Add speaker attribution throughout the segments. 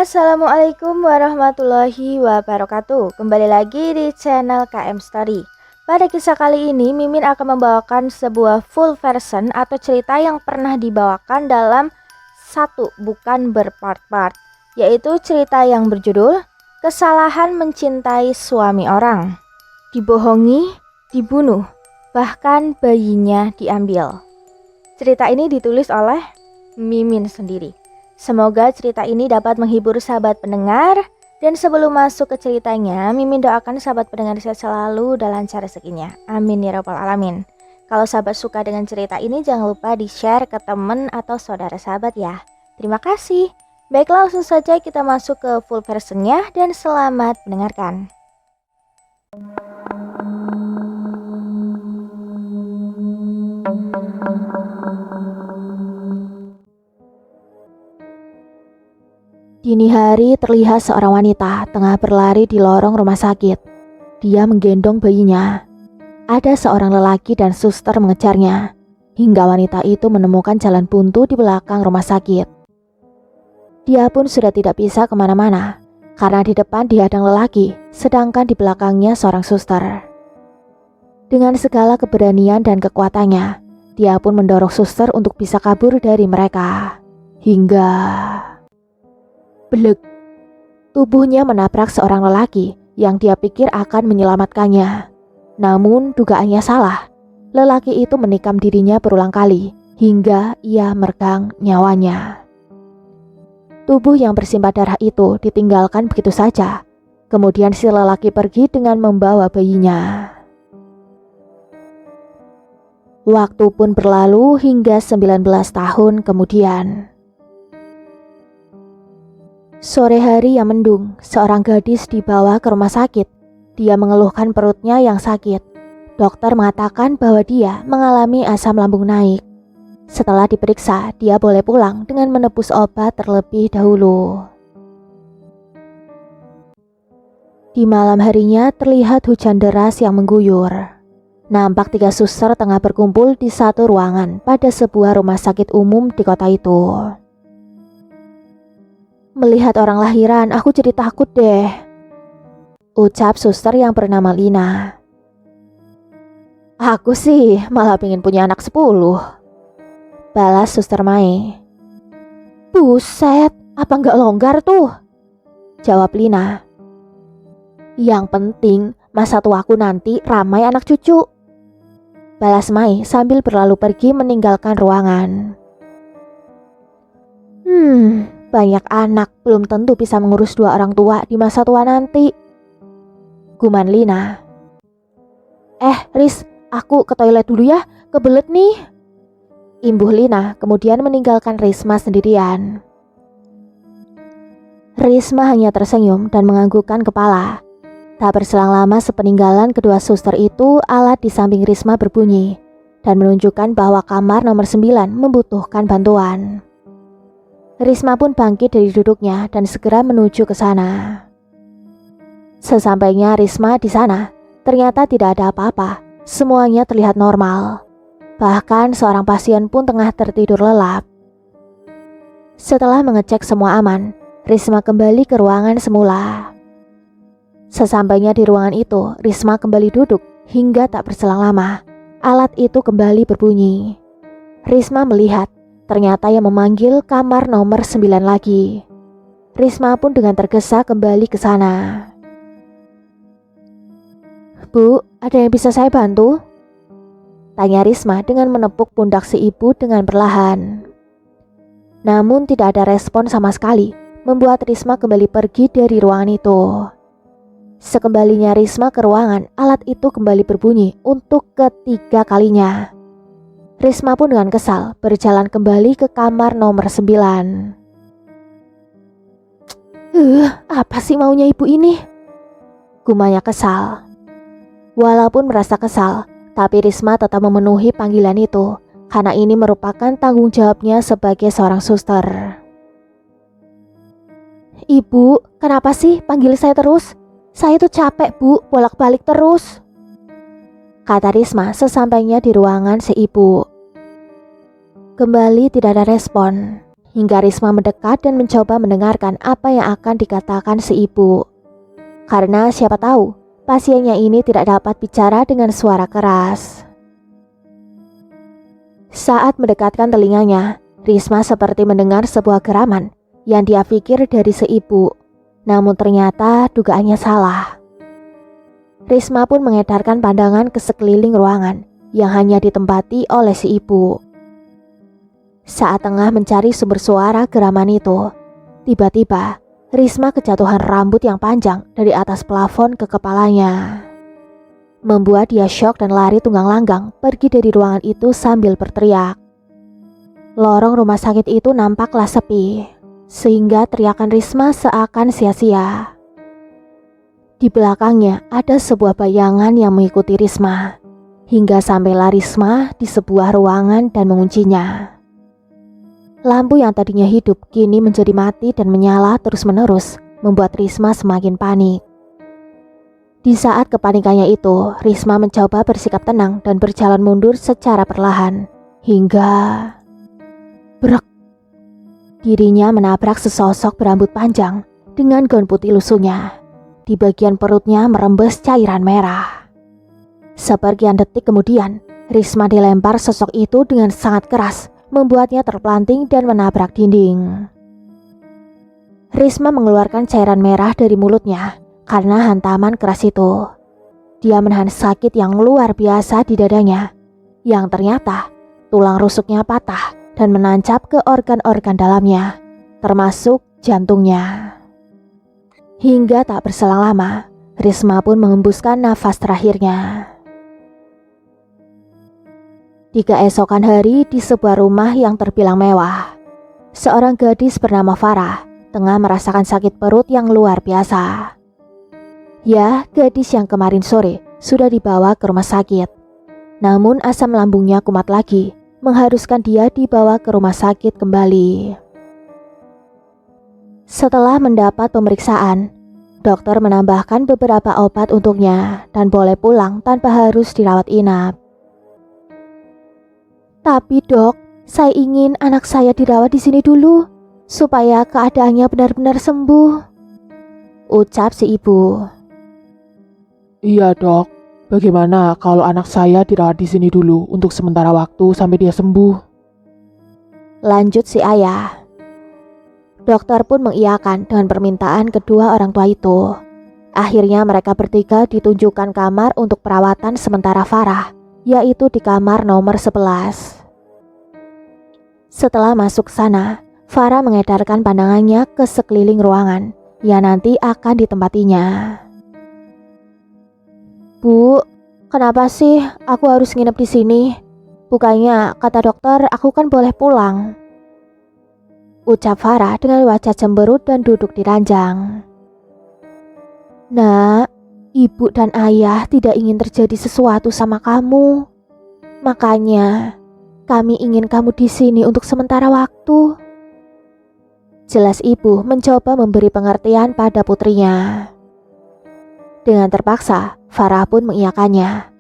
Speaker 1: Assalamualaikum warahmatullahi wabarakatuh. Kembali lagi di channel KM Story. Pada kisah kali ini Mimin akan membawakan sebuah full version atau cerita yang pernah dibawakan dalam satu bukan berpart-part, yaitu cerita yang berjudul Kesalahan Mencintai Suami Orang. Dibohongi, dibunuh, bahkan bayinya diambil. Cerita ini ditulis oleh Mimin sendiri. Semoga cerita ini dapat menghibur sahabat pendengar. Dan sebelum masuk ke ceritanya, Mimin doakan sahabat pendengar sehat selalu dan lancar rezekinya. Amin ya rabbal alamin. Kalau sahabat suka dengan cerita ini, jangan lupa di-share ke teman atau saudara sahabat ya. Terima kasih. Baiklah, langsung saja kita masuk ke full versionnya dan selamat mendengarkan. Dini hari terlihat seorang wanita tengah berlari di lorong rumah sakit. Dia menggendong bayinya. Ada seorang lelaki dan suster mengejarnya, hingga wanita itu menemukan jalan buntu di belakang rumah sakit. Dia pun sudah tidak bisa kemana-mana, karena di depan dihadang lelaki, sedangkan di belakangnya seorang suster. Dengan segala keberanian dan kekuatannya, dia pun mendorong suster untuk bisa kabur dari mereka. Hingga belek, tubuhnya menabrak seorang lelaki yang dia pikir akan menyelamatkannya. Namun dugaannya salah. Lelaki itu menikam dirinya berulang kali hingga ia meregang nyawanya. Tubuh yang bersimbah darah itu ditinggalkan begitu saja. Kemudian si lelaki pergi dengan membawa bayinya. Waktu pun berlalu hingga 19 tahun kemudian. Sore hari yang mendung, seorang gadis dibawa ke rumah sakit. Dia mengeluhkan perutnya yang sakit. Dokter mengatakan bahwa dia mengalami asam lambung naik. Setelah diperiksa, dia boleh pulang dengan menebus obat terlebih dahulu. Di malam harinya terlihat hujan deras yang mengguyur. Nampak 3 suster tengah berkumpul di satu ruangan pada sebuah rumah sakit umum di kota itu. Melihat orang lahiran, aku jadi takut deh, ucap suster yang bernama Lina. Aku sih malah pengen punya anak 10, balas suster Mai. Buset, apa nggak longgar tuh, jawab Lina. Yang penting masa tuaku nanti ramai anak cucu, balas Mai sambil berlalu pergi meninggalkan ruangan. Banyak anak belum tentu bisa mengurus 2 orang tua di masa tua nanti, guman Lina. Riz, aku ke toilet dulu ya, kebelet nih, imbuh Lina kemudian meninggalkan Risma sendirian. Risma hanya tersenyum dan menganggukkan kepala. Tak berselang lama sepeninggalan kedua suster itu, alat di samping Risma berbunyi dan menunjukkan bahwa kamar nomor 9 membutuhkan bantuan. Risma pun bangkit dari duduknya dan segera menuju ke sana. Sesampainya Risma di sana, ternyata tidak ada apa-apa. Semuanya terlihat normal. Bahkan seorang pasien pun tengah tertidur lelap. Setelah mengecek semua aman, Risma kembali ke ruangan semula. Sesampainya di ruangan itu, Risma kembali duduk hingga tak berselang lama. Alat itu kembali berbunyi. Risma melihat ternyata yang memanggil kamar nomor 9 lagi. Risma pun dengan tergesa kembali ke sana. Bu, ada yang bisa saya bantu? Tanya Risma dengan menepuk pundak si ibu dengan perlahan. Namun tidak ada respon sama sekali, membuat Risma kembali pergi dari ruangan itu. Sekembalinya Risma ke ruangan, alat itu kembali berbunyi untuk ketiga kalinya. Risma pun dengan kesal berjalan kembali ke kamar nomor 9. Apa sih maunya ibu ini? Gumanya kesal. Walaupun merasa kesal, tapi Risma tetap memenuhi panggilan itu, karena ini merupakan tanggung jawabnya sebagai seorang suster. Ibu, kenapa sih panggil saya terus? Saya tuh capek bu, bolak-balik terus, kata Risma sesampainya di ruangan si ibu. Kembali tidak ada respon. hingga Risma mendekat dan mencoba mendengarkan apa yang akan dikatakan si ibu. Karena siapa tahu pasiennya ini tidak dapat bicara dengan suara keras. Saat mendekatkan telinganya, Risma seperti mendengar sebuah geraman yang dia pikir dari si ibu. Namun ternyata dugaannya salah. Risma pun mengedarkan pandangan ke sekeliling ruangan yang hanya ditempati oleh si ibu. Saat tengah mencari sumber suara geraman itu, tiba-tiba Risma kejatuhan rambut yang panjang dari atas plafon ke kepalanya, membuat dia syok dan lari tunggang langgang pergi dari ruangan itu sambil berteriak. Lorong rumah sakit itu nampaklah sepi, sehingga teriakan Risma seakan sia-sia. Di belakangnya ada sebuah bayangan yang mengikuti Risma, hingga sampailah Risma di sebuah ruangan dan menguncinya. Lampu yang tadinya hidup kini menjadi mati dan menyala terus-menerus, membuat Risma semakin panik. Di saat kepanikannya itu, Risma mencoba bersikap tenang dan berjalan mundur secara perlahan, hingga brek, dirinya menabrak sesosok berambut panjang dengan gaun putih lusuhnya. Di bagian perutnya merembes cairan merah. Sepergian detik kemudian, Risma dilempar sosok itu dengan sangat keras, membuatnya terpelanting dan menabrak dinding. Risma mengeluarkan cairan merah dari mulutnya karena hantaman keras itu. Dia menahan sakit yang luar biasa di dadanya, yang ternyata tulang rusuknya patah dan menancap ke organ-organ dalamnya, termasuk jantungnya. Hingga tak berselang lama, Risma pun mengembuskan nafas terakhirnya. Di keesokan hari, di sebuah rumah yang terbilang mewah, seorang gadis bernama Farah tengah merasakan sakit perut yang luar biasa. Ya, gadis yang kemarin sore sudah dibawa ke rumah sakit. Namun asam lambungnya kumat lagi, mengharuskan dia dibawa ke rumah sakit kembali. Setelah mendapat pemeriksaan, dokter menambahkan beberapa obat untuknya dan boleh pulang tanpa harus dirawat inap. Tapi dok, saya ingin anak saya dirawat di sini dulu, supaya keadaannya benar-benar sembuh, ucap si ibu.
Speaker 2: Iya dok, bagaimana kalau anak saya dirawat di sini dulu untuk sementara waktu sampai dia sembuh?
Speaker 1: Lanjut si ayah. Dokter pun mengiyakan dengan permintaan kedua orang tua itu. Akhirnya mereka bertiga ditunjukkan kamar untuk perawatan sementara Farah, yaitu di kamar nomor 11. Setelah masuk sana, Farah mengedarkan pandangannya ke sekeliling ruangan yang nanti akan ditempatinya. Bu, kenapa sih aku harus nginep di sini? Bukannya kata dokter aku kan boleh pulang, ucap Farah dengan wajah cemberut dan duduk di ranjang. Nak, ibu dan ayah tidak ingin terjadi sesuatu sama kamu. Makanya kami ingin kamu di sini untuk sementara waktu. Jelas ibu mencoba memberi pengertian pada putrinya. Dengan terpaksa, Farah pun mengiyakannya.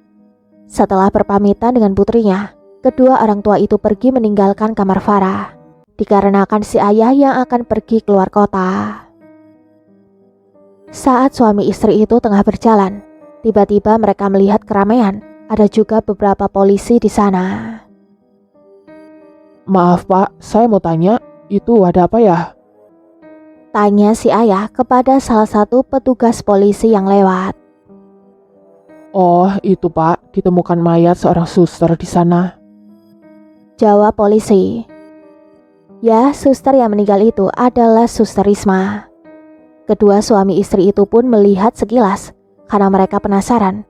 Speaker 1: Setelah berpamitan dengan putrinya, kedua orang tua itu pergi meninggalkan kamar Farah, dikarenakan si ayah yang akan pergi keluar kota. Saat suami istri itu tengah berjalan, tiba-tiba mereka melihat keramaian. Ada juga beberapa polisi di sana.
Speaker 2: Maaf pak, saya mau tanya, itu ada apa ya?
Speaker 1: Tanya si ayah kepada salah satu petugas polisi yang lewat.
Speaker 2: Oh itu pak, ditemukan mayat seorang suster di sana.
Speaker 1: Jawab polisi. Ya, suster yang meninggal itu adalah Suster Risma. Kedua suami istri itu pun melihat sekilas karena mereka penasaran.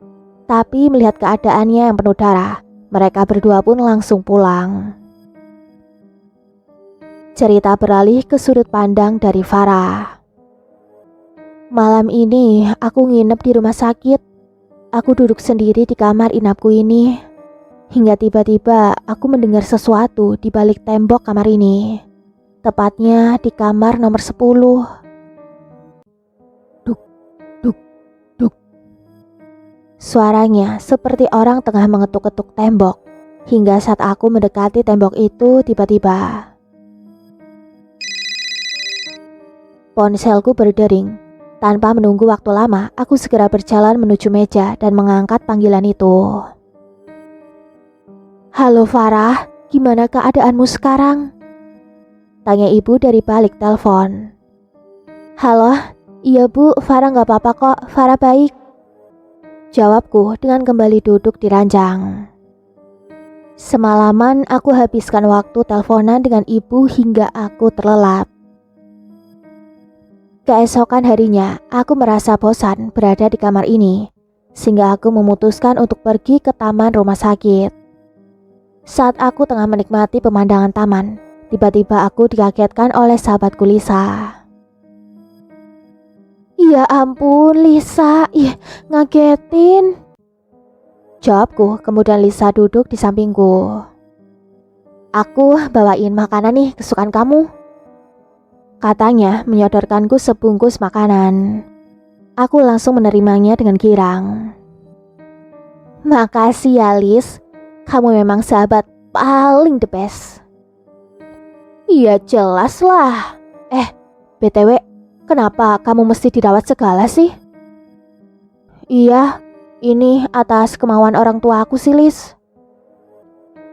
Speaker 1: Tapi melihat keadaannya yang penuh darah, mereka berdua pun langsung pulang. Cerita beralih ke sudut pandang dari Farah. Malam ini aku nginep di rumah sakit. Aku duduk sendiri di kamar inapku ini, hingga tiba-tiba aku mendengar sesuatu di balik tembok kamar ini. Tepatnya di kamar nomor 10. Duk, duk, duk. Suaranya seperti orang tengah mengetuk-ketuk tembok. Hingga saat aku mendekati tembok itu, tiba-tiba Ponselku berdering. Tanpa menunggu waktu lama, aku segera berjalan menuju meja dan mengangkat panggilan itu. Halo Farah, gimana keadaanmu sekarang? Tanya ibu dari balik telepon. Halo, iya bu, Farah gak apa-apa kok, Farah baik. Jawabku dengan kembali duduk di ranjang. Semalaman aku habiskan waktu teleponan dengan ibu hingga aku terlelap. Keesokan harinya, aku merasa bosan berada di kamar ini, sehingga aku memutuskan untuk pergi ke taman rumah sakit. Saat aku tengah menikmati pemandangan taman, tiba-tiba aku dikagetkan oleh sahabatku Lisa. Ya ampun Lisa, ngagetin. Jawabku, kemudian Lisa duduk di sampingku. Aku bawain makanan nih kesukaan kamu. Katanya menyodorkanku sebungkus makanan. Aku langsung menerimanya dengan girang. Makasih ya Lis, kamu memang sahabat paling the best. Iya jelas lah. BTW, kenapa kamu mesti dirawat segala sih? Iya, ini atas kemauan orang tua aku sih Lis.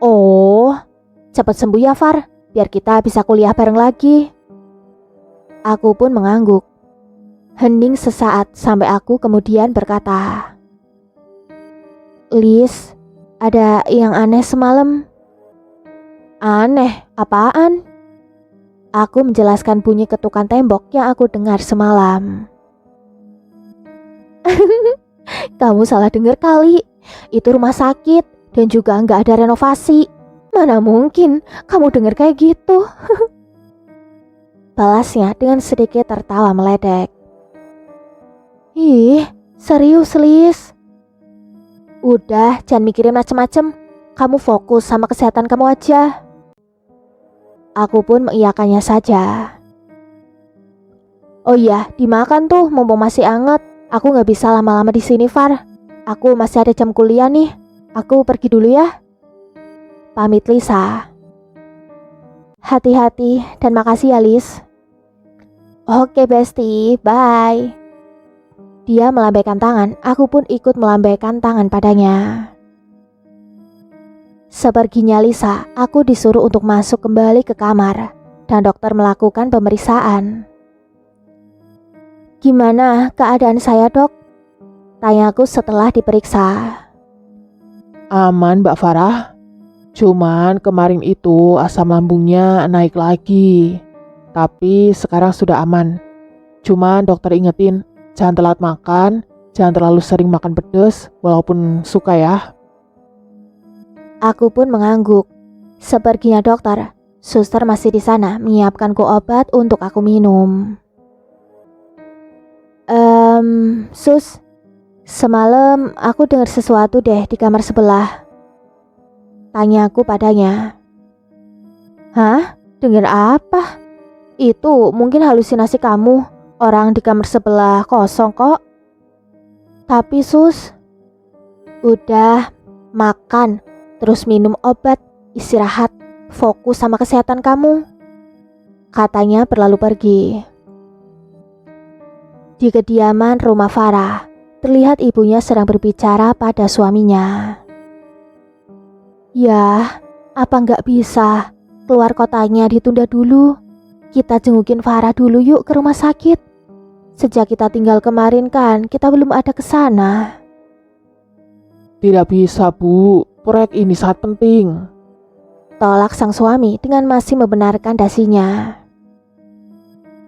Speaker 1: Oh, cepat sembuh ya Far, biar kita bisa kuliah bareng lagi. Aku pun mengangguk. Hening sesaat sampai aku kemudian berkata, Lis, ada yang aneh semalam. Aneh? Apaan? Aku menjelaskan bunyi ketukan tembok yang aku dengar semalam. Kamu salah dengar kali. Itu rumah sakit dan juga nggak ada renovasi. Mana mungkin kamu dengar kayak gitu? Balasnya dengan sedikit tertawa meledek. Ih, serius Lis? Udah, jangan mikirin macem-macem. Kamu fokus sama kesehatan kamu aja. Aku pun mengiyakannya saja. Oh iya, dimakan tuh mumpung masih anget. Aku gak bisa lama-lama di sini Far. Aku masih ada jam kuliah nih. Aku pergi dulu ya. Pamit Lisa. Hati-hati dan makasih ya Lis. Oke Besti, bye. Dia melambaikan tangan, aku pun ikut melambaikan tangan padanya. Seperginya Lisa, aku disuruh untuk masuk kembali ke kamar dan dokter melakukan pemeriksaan. Gimana keadaan saya dok? Tanyaku setelah diperiksa.
Speaker 2: Aman Mbak Farah. Cuman kemarin itu asam lambungnya naik lagi. Tapi sekarang sudah aman. Cuman dokter ingetin, jangan telat makan, jangan terlalu sering makan pedas walaupun suka ya.
Speaker 1: Aku pun mengangguk. Seperginya dokter, suster masih di sana menyiapkanku obat untuk aku minum. Sus, semalam aku dengar sesuatu deh di kamar sebelah. Tanyaku padanya. Hah? Dengar apa? Itu mungkin halusinasi kamu. Orang di kamar sebelah kosong kok. Tapi sus, udah makan, terus minum obat, istirahat, fokus sama kesehatan kamu. Katanya berlalu pergi. Di kediaman rumah Farah, terlihat ibunya sedang berbicara pada suaminya. Ya, apa nggak bisa keluar kotanya ditunda dulu? Kita jengukin Farah dulu yuk ke rumah sakit. Sejak kita tinggal kemarin kan, kita belum ada ke sana.
Speaker 2: Tidak bisa Bu, proyek ini sangat penting.
Speaker 1: Tolak sang suami dengan masih membenarkan dasinya.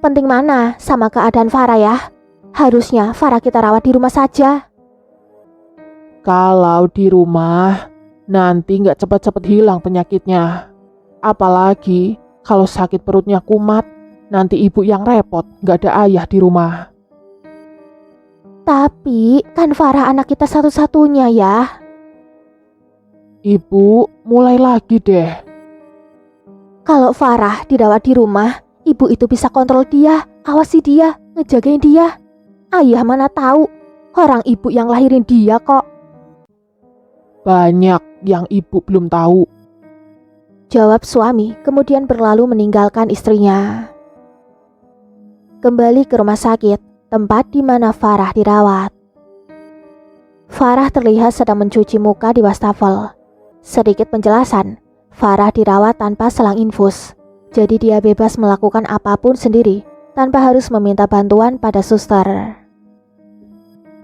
Speaker 1: Penting mana sama keadaan Farah ya? Harusnya Farah kita rawat di rumah saja.
Speaker 2: Kalau di rumah, nanti nggak cepat-cepat hilang penyakitnya. Apalagi kalau sakit perutnya kumat, nanti ibu yang repot, nggak ada ayah di rumah.
Speaker 1: Tapi kan Farah anak kita satu-satunya ya.
Speaker 2: Ibu, mulai lagi deh.
Speaker 1: Kalau Farah dirawat di rumah, ibu itu bisa kontrol dia, awasi dia, ngejagain dia. Ayah mana tahu, orang ibu yang lahirin dia kok.
Speaker 2: Banyak yang ibu belum tahu.
Speaker 1: Jawab suami, kemudian berlalu meninggalkan istrinya. kembali ke rumah sakit, tempat di mana Farah dirawat. Farah terlihat sedang mencuci muka di wastafel. Sedikit penjelasan, Farah dirawat tanpa selang infus, jadi dia bebas melakukan apapun sendiri tanpa harus meminta bantuan pada suster.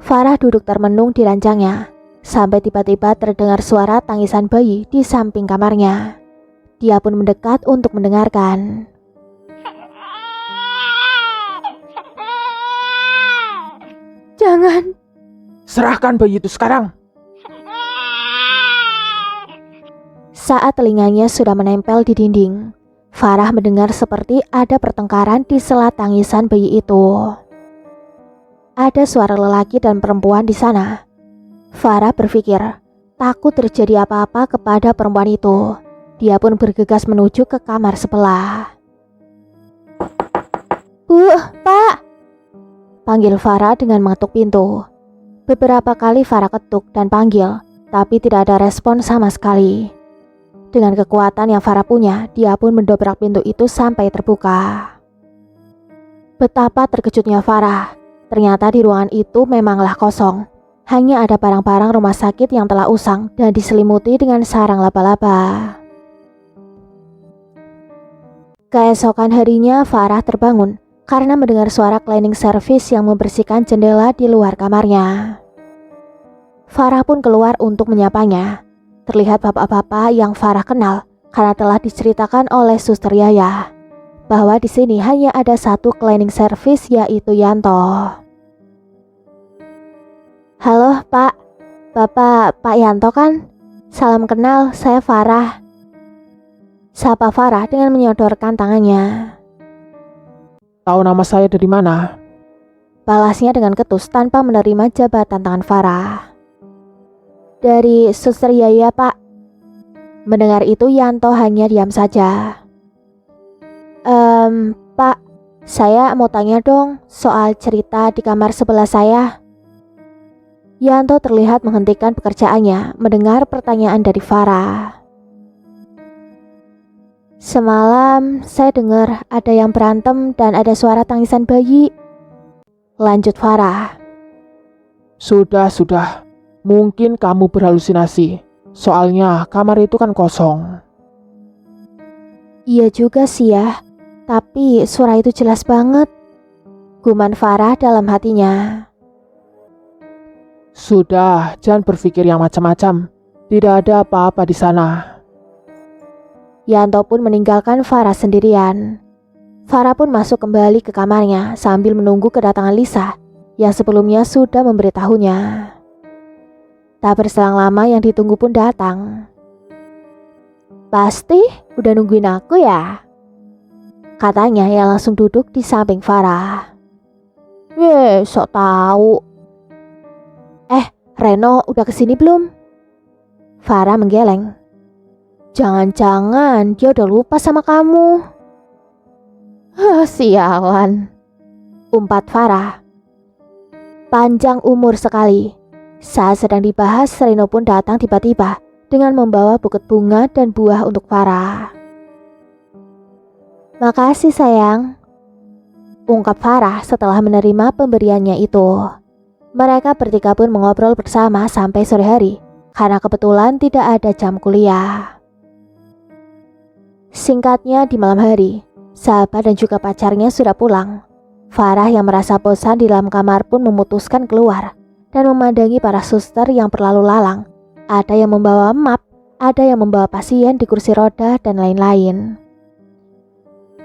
Speaker 1: Farah duduk termenung di ranjangnya, sampai tiba-tiba terdengar suara tangisan bayi di samping kamarnya. Dia pun mendekat untuk mendengarkan. Jangan.
Speaker 2: Serahkan bayi itu sekarang.
Speaker 1: Saat telinganya sudah menempel di dinding, Farah mendengar seperti ada pertengkaran di sela tangisan bayi itu. Ada suara lelaki dan perempuan di sana. Farah berpikir, takut terjadi apa-apa kepada perempuan itu. Dia pun bergegas menuju ke kamar sebelah. Pak! Panggil Farah dengan mengetuk pintu. Beberapa kali Farah ketuk dan panggil, tapi tidak ada respon sama sekali. Dengan kekuatan yang Farah punya, dia pun mendobrak pintu itu sampai terbuka. Betapa terkejutnya Farah. Ternyata di ruangan itu memanglah kosong. Hanya ada barang-barang rumah sakit yang telah usang dan diselimuti dengan sarang laba-laba. Keesokan harinya Farah terbangun karena mendengar suara cleaning service yang membersihkan jendela di luar kamarnya. Farah pun keluar untuk menyapanya. Terlihat bapak-bapak yang Farah kenal karena telah diceritakan oleh Suster Yaya bahwa di sini hanya ada satu cleaning service, yaitu Yanto. Halo Pak, Bapak Pak Yanto kan? Salam kenal, saya Farah. Sapa Farah dengan menyodorkan tangannya.
Speaker 2: Tahu nama saya dari mana?
Speaker 1: Balasnya dengan ketus tanpa menerima jabatan tangan Farah. Dari Suster Yaya, Pak. Mendengar itu Yanto hanya diam saja. Pak, saya mau tanya dong soal cerita di kamar sebelah saya. Yanto terlihat menghentikan pekerjaannya mendengar pertanyaan dari Farah. Semalam saya dengar ada yang berantem dan ada suara tangisan bayi. Lanjut Farah.
Speaker 2: Sudah. Mungkin kamu berhalusinasi. Soalnya kamar itu kan kosong.
Speaker 1: Iya juga sih ya. Tapi suara itu jelas banget. Guman Farah dalam hatinya.
Speaker 2: Sudah, jangan berpikir yang macam-macam. Tidak ada apa-apa di sana.
Speaker 1: Yanto pun meninggalkan Farah sendirian. Farah pun masuk kembali ke kamarnya sambil menunggu kedatangan Lisa yang sebelumnya sudah memberitahunya. Tak berselang lama yang ditunggu pun datang. Pasti udah nungguin aku ya? Katanya yang langsung duduk di samping Farah. Sok tahu. Reno udah kesini belum? Farah menggeleng. Jangan-jangan dia udah lupa sama kamu. Sialan, umpat Farah. Panjang umur sekali. Saat sedang dibahas, Reno pun datang tiba-tiba dengan membawa buket bunga dan buah untuk Farah. Makasih sayang, ungkap Farah setelah menerima pemberiannya itu. Mereka bertiga pun mengobrol bersama sampai sore hari karena kebetulan tidak ada jam kuliah. Singkatnya di malam hari, sahabat dan juga pacarnya sudah pulang. Farah yang merasa bosan di dalam kamar pun memutuskan keluar dan memandangi para suster yang berlalu lalang. Ada yang membawa map, ada yang membawa pasien di kursi roda dan lain-lain.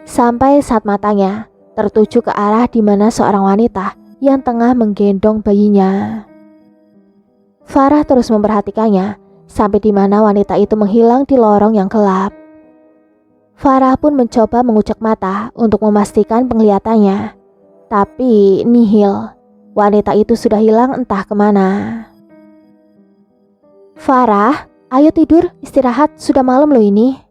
Speaker 1: Sampai saat matanya tertuju ke arah di mana seorang wanita yang tengah menggendong bayinya. Farah terus memperhatikannya sampai di mana wanita itu menghilang di lorong yang gelap. Farah pun mencoba mengucek mata untuk memastikan penglihatannya, tapi nihil. Wanita itu sudah hilang entah kemana. Farah, ayo tidur, istirahat, sudah malam loh ini.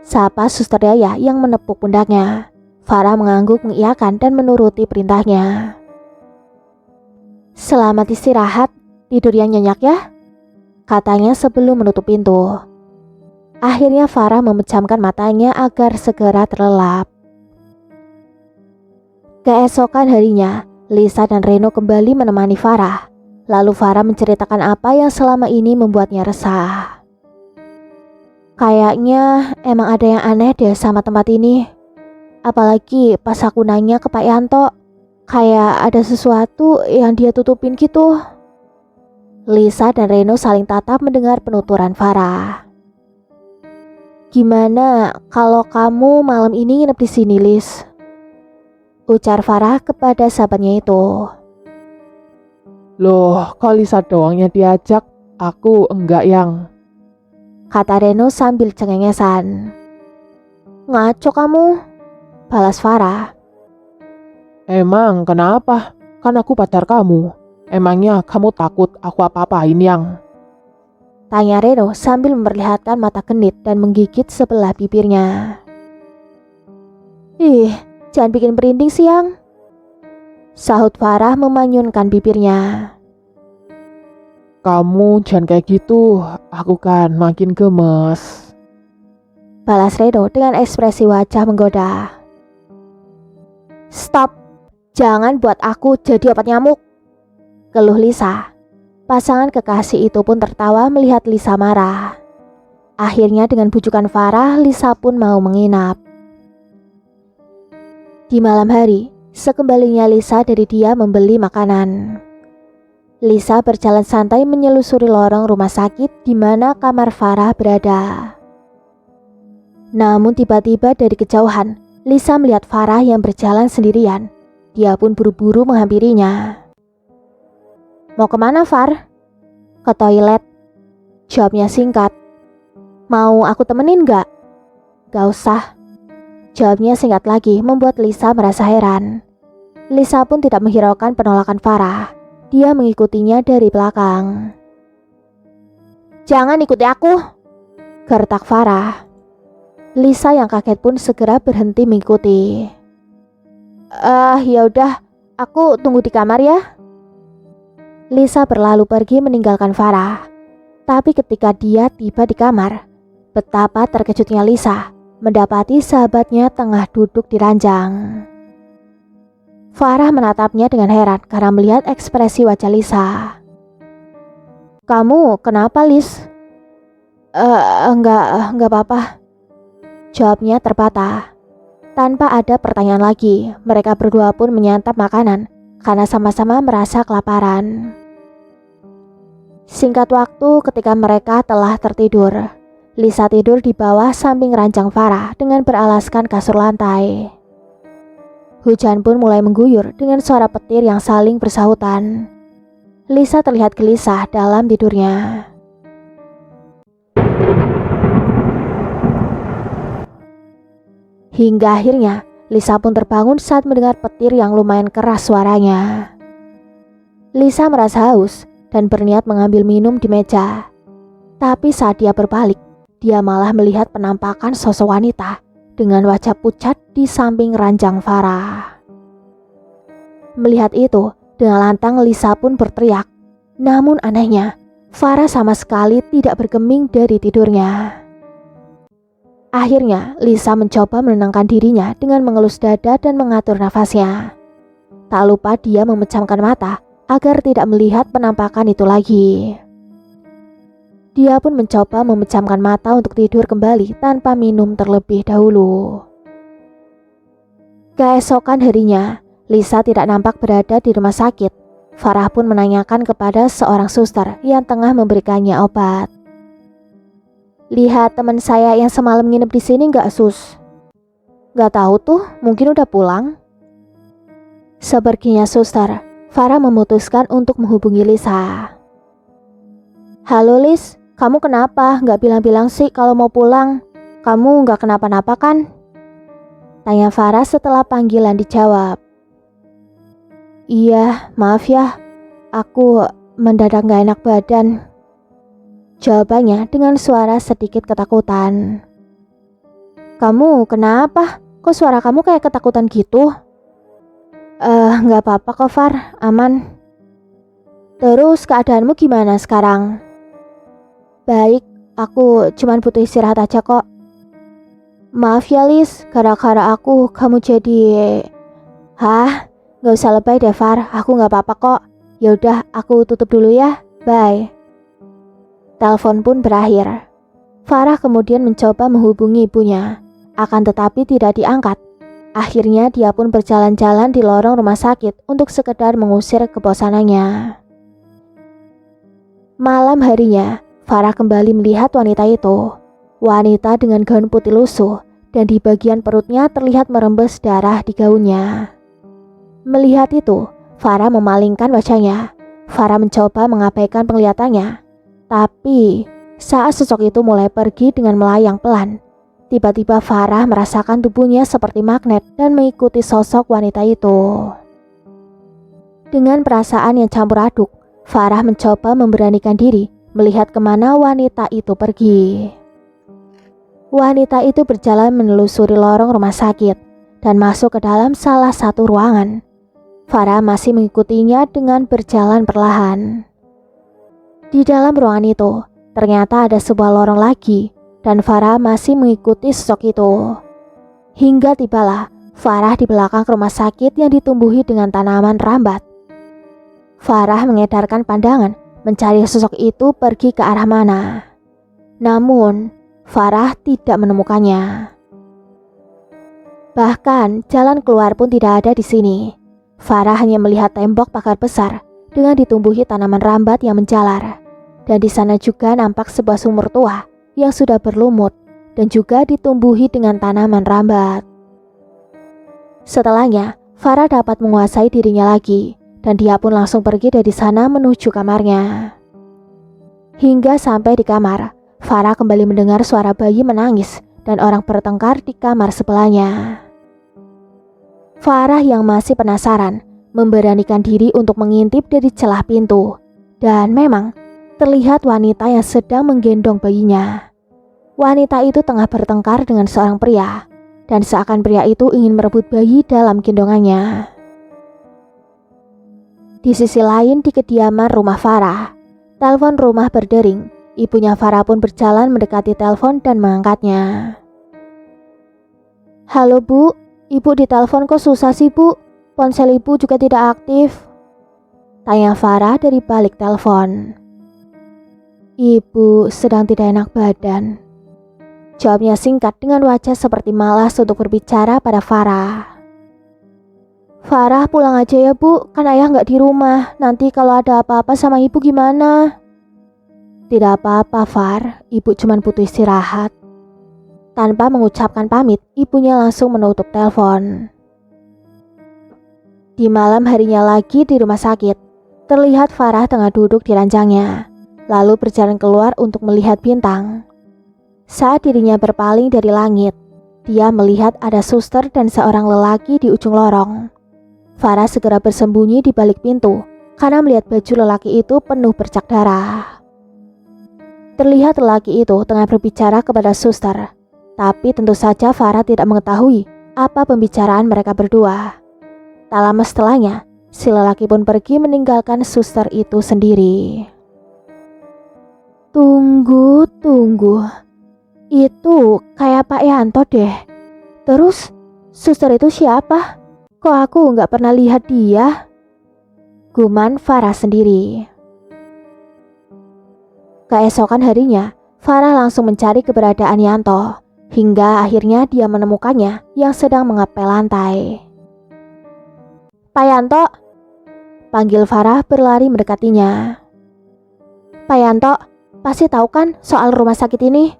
Speaker 1: Sapa Suster Yaya yang menepuk pundaknya. Farah mengangguk mengiyakan dan menuruti perintahnya. Selamat istirahat, tidur yang nyenyak ya, katanya sebelum menutup pintu. Akhirnya Farah memejamkan matanya agar segera terlelap. Keesokan harinya, Lisa dan Reno kembali menemani Farah. Lalu Farah menceritakan apa yang selama ini membuatnya resah. Kayaknya emang ada yang aneh deh sama tempat ini. Apalagi pas aku nanya ke Pak Yanto, kayak ada sesuatu yang dia tutupin gitu. Lisa dan Reno saling tatap mendengar penuturan Farah. Gimana kalau kamu malam ini nginep di sini, Lis? Ujar Farah kepada sahabatnya itu.
Speaker 2: Loh, kok Lisa doang yang diajak? Aku enggak yang.
Speaker 1: Kata Reno sambil cengengesan. Ngaco kamu, balas Farah.
Speaker 2: Emang kenapa? Kan aku pacar kamu. Emangnya kamu takut aku apa-apain yang?
Speaker 1: Tanya Reno sambil memperlihatkan mata genit dan menggigit sebelah bibirnya. Ih, jangan bikin merinding siang, sahut Farah memanyunkan bibirnya.
Speaker 2: Kamu jangan kayak gitu, aku kan makin gemes.
Speaker 1: Balas Reno dengan ekspresi wajah menggoda. Stop, jangan buat aku jadi obat nyamuk, keluh Lisa. Pasangan kekasih itu pun tertawa melihat Lisa marah. Akhirnya dengan bujukan Farah, Lisa pun mau menginap. Di malam hari, sekembalinya Lisa dari dia membeli makanan. Lisa berjalan santai menyelusuri lorong rumah sakit di mana kamar Farah berada. Namun tiba-tiba dari kejauhan, Lisa melihat Farah yang berjalan sendirian. Dia pun buru-buru menghampirinya. Mau kemana, Far? Ke toilet. Jawabnya singkat. Mau aku temenin gak? Gak usah. Jawabnya singkat lagi membuat Lisa merasa heran. Lisa pun tidak menghiraukan penolakan Farah. Dia mengikutinya dari belakang. Jangan ikuti aku, gertak Farah. Lisa yang kaget pun segera berhenti mengikuti. Ya udah, aku tunggu di kamar ya. Lisa berlalu pergi meninggalkan Farah. Tapi ketika dia tiba di kamar, betapa terkejutnya Lisa mendapati sahabatnya tengah duduk di ranjang. Farah menatapnya dengan heran karena melihat ekspresi wajah Lisa. Kamu kenapa, Lis? Enggak apa-apa. Jawabnya terbata. Tanpa ada pertanyaan lagi, mereka berdua pun menyantap makanan karena sama-sama merasa kelaparan. Singkat waktu ketika mereka telah tertidur, Lisa tidur di bawah samping ranjang Farah dengan beralaskan kasur lantai. Hujan pun mulai mengguyur dengan suara petir yang saling bersahutan. Lisa terlihat gelisah dalam tidurnya. Hingga akhirnya Lisa pun terbangun saat mendengar petir yang lumayan keras suaranya. Lisa merasa haus dan berniat mengambil minum di meja. Tapi saat dia berbalik, dia malah melihat penampakan sosok wanita dengan wajah pucat di samping ranjang Farah. Melihat itu, dengan lantang Lisa pun berteriak. Namun anehnya, Farah sama sekali tidak bergeming dari tidurnya. Akhirnya, Lisa mencoba menenangkan dirinya dengan mengelus dada dan mengatur nafasnya. Tak lupa dia memejamkan mata agar tidak melihat penampakan itu lagi. Dia pun mencoba memejamkan mata untuk tidur kembali tanpa minum terlebih dahulu. Keesokan harinya, Lisa tidak nampak berada di rumah sakit. Farah pun menanyakan kepada seorang suster yang tengah memberikannya obat. Lihat teman saya yang semalam nginep di sini nggak, Sus? Nggak tahu tuh, mungkin udah pulang. Sepertinya suster, Farah memutuskan untuk menghubungi Lisa. Halo Lis, kamu kenapa nggak bilang-bilang sih kalau mau pulang? Kamu nggak kenapa-napa kan? Tanya Farah setelah panggilan dijawab. Iya, maaf ya, aku mendadak nggak enak badan. Jawabannya dengan suara sedikit ketakutan. Kamu kenapa? Kok suara kamu kayak ketakutan gitu? Nggak apa-apa kok Far, aman. Terus keadaanmu gimana sekarang? Baik, aku cuman butuh istirahat aja kok. Maaf ya Lis, gara-gara aku kamu jadi... Hah? Gak usah lebay deh Far, aku gak apa-apa kok. Yaudah, aku tutup dulu ya, bye. Telepon pun berakhir. Farah kemudian mencoba menghubungi ibunya, akan tetapi tidak diangkat. Akhirnya dia pun berjalan-jalan di lorong rumah sakit untuk sekedar mengusir kebosanannya. Malam harinya, Farah kembali melihat wanita itu. Wanita dengan gaun putih lusuh dan di bagian perutnya terlihat merembes darah di gaunnya. Melihat itu, Farah memalingkan wajahnya. Farah mencoba mengabaikan penglihatannya. Tapi saat sosok itu mulai pergi dengan melayang pelan, tiba-tiba Farah merasakan tubuhnya seperti magnet dan mengikuti sosok wanita itu. Dengan perasaan yang campur aduk, Farah mencoba memberanikan diri melihat kemana wanita itu pergi. Wanita itu berjalan menelusuri lorong rumah sakit dan masuk ke dalam salah satu ruangan. Farah masih mengikutinya dengan berjalan perlahan. Di dalam ruangan itu, ternyata ada sebuah lorong lagi dan Farah masih mengikuti sosok itu. Hingga tibalah Farah di belakang rumah sakit yang ditumbuhi dengan tanaman rambat. Farah mengedarkan pandangan mencari sosok itu pergi ke arah mana. Namun, Farah tidak menemukannya. Bahkan, jalan keluar pun tidak ada di sini. Farah hanya melihat tembok pagar besar dengan ditumbuhi tanaman rambat yang menjalar. Dan di sana juga nampak sebuah sumur tua yang sudah berlumut dan juga ditumbuhi dengan tanaman rambat. Setelahnya, Farah dapat menguasai dirinya lagi dan dia pun langsung pergi dari sana menuju kamarnya. Hingga sampai di kamar, Farah kembali mendengar suara bayi menangis dan orang bertengkar di kamar sebelahnya. Farah yang masih penasaran memberanikan diri untuk mengintip dari celah pintu. Dan memang terlihat wanita yang sedang menggendong bayinya. Wanita itu tengah bertengkar dengan seorang pria dan seakan pria itu ingin merebut bayi dalam gendongannya. Di sisi lain di kediaman rumah Farah, telepon rumah berdering. Ibunya Farah pun berjalan mendekati telepon dan mengangkatnya. Halo Bu, Ibu ditelepon kok susah sih Bu? Ponsel Ibu juga tidak aktif. Tanya Farah dari balik telepon. Ibu sedang tidak enak badan. Jawabnya singkat dengan wajah seperti malas untuk berbicara pada Farah. Farah pulang aja ya Bu, kan ayah nggak di rumah. Nanti kalau ada apa-apa sama ibu gimana? Tidak apa-apa Far, ibu cuma butuh istirahat. Tanpa mengucapkan pamit, ibunya langsung menutup telepon. Di malam harinya lagi di rumah sakit, terlihat Farah tengah duduk di ranjangnya, lalu berjalan keluar untuk melihat bintang. Saat dirinya berpaling dari langit, dia melihat ada suster dan seorang lelaki di ujung lorong. Farah segera bersembunyi di balik pintu karena melihat baju lelaki itu penuh bercak darah. Terlihat lelaki itu tengah berbicara kepada suster, tapi tentu saja Farah tidak mengetahui apa pembicaraan mereka berdua. Tak lama setelahnya, si lelaki pun pergi meninggalkan suster itu sendiri. Tunggu. Itu kayak Pak Yanto deh. Terus, suster itu siapa? Kok aku nggak pernah lihat dia? Guman Farah sendiri. Keesokan harinya, Farah langsung mencari keberadaan Yanto, hingga akhirnya dia menemukannya yang sedang mengepel lantai. Pak Yanto, panggil Farah berlari mendekatinya. Pak Yanto, pasti tahu kan soal rumah sakit ini?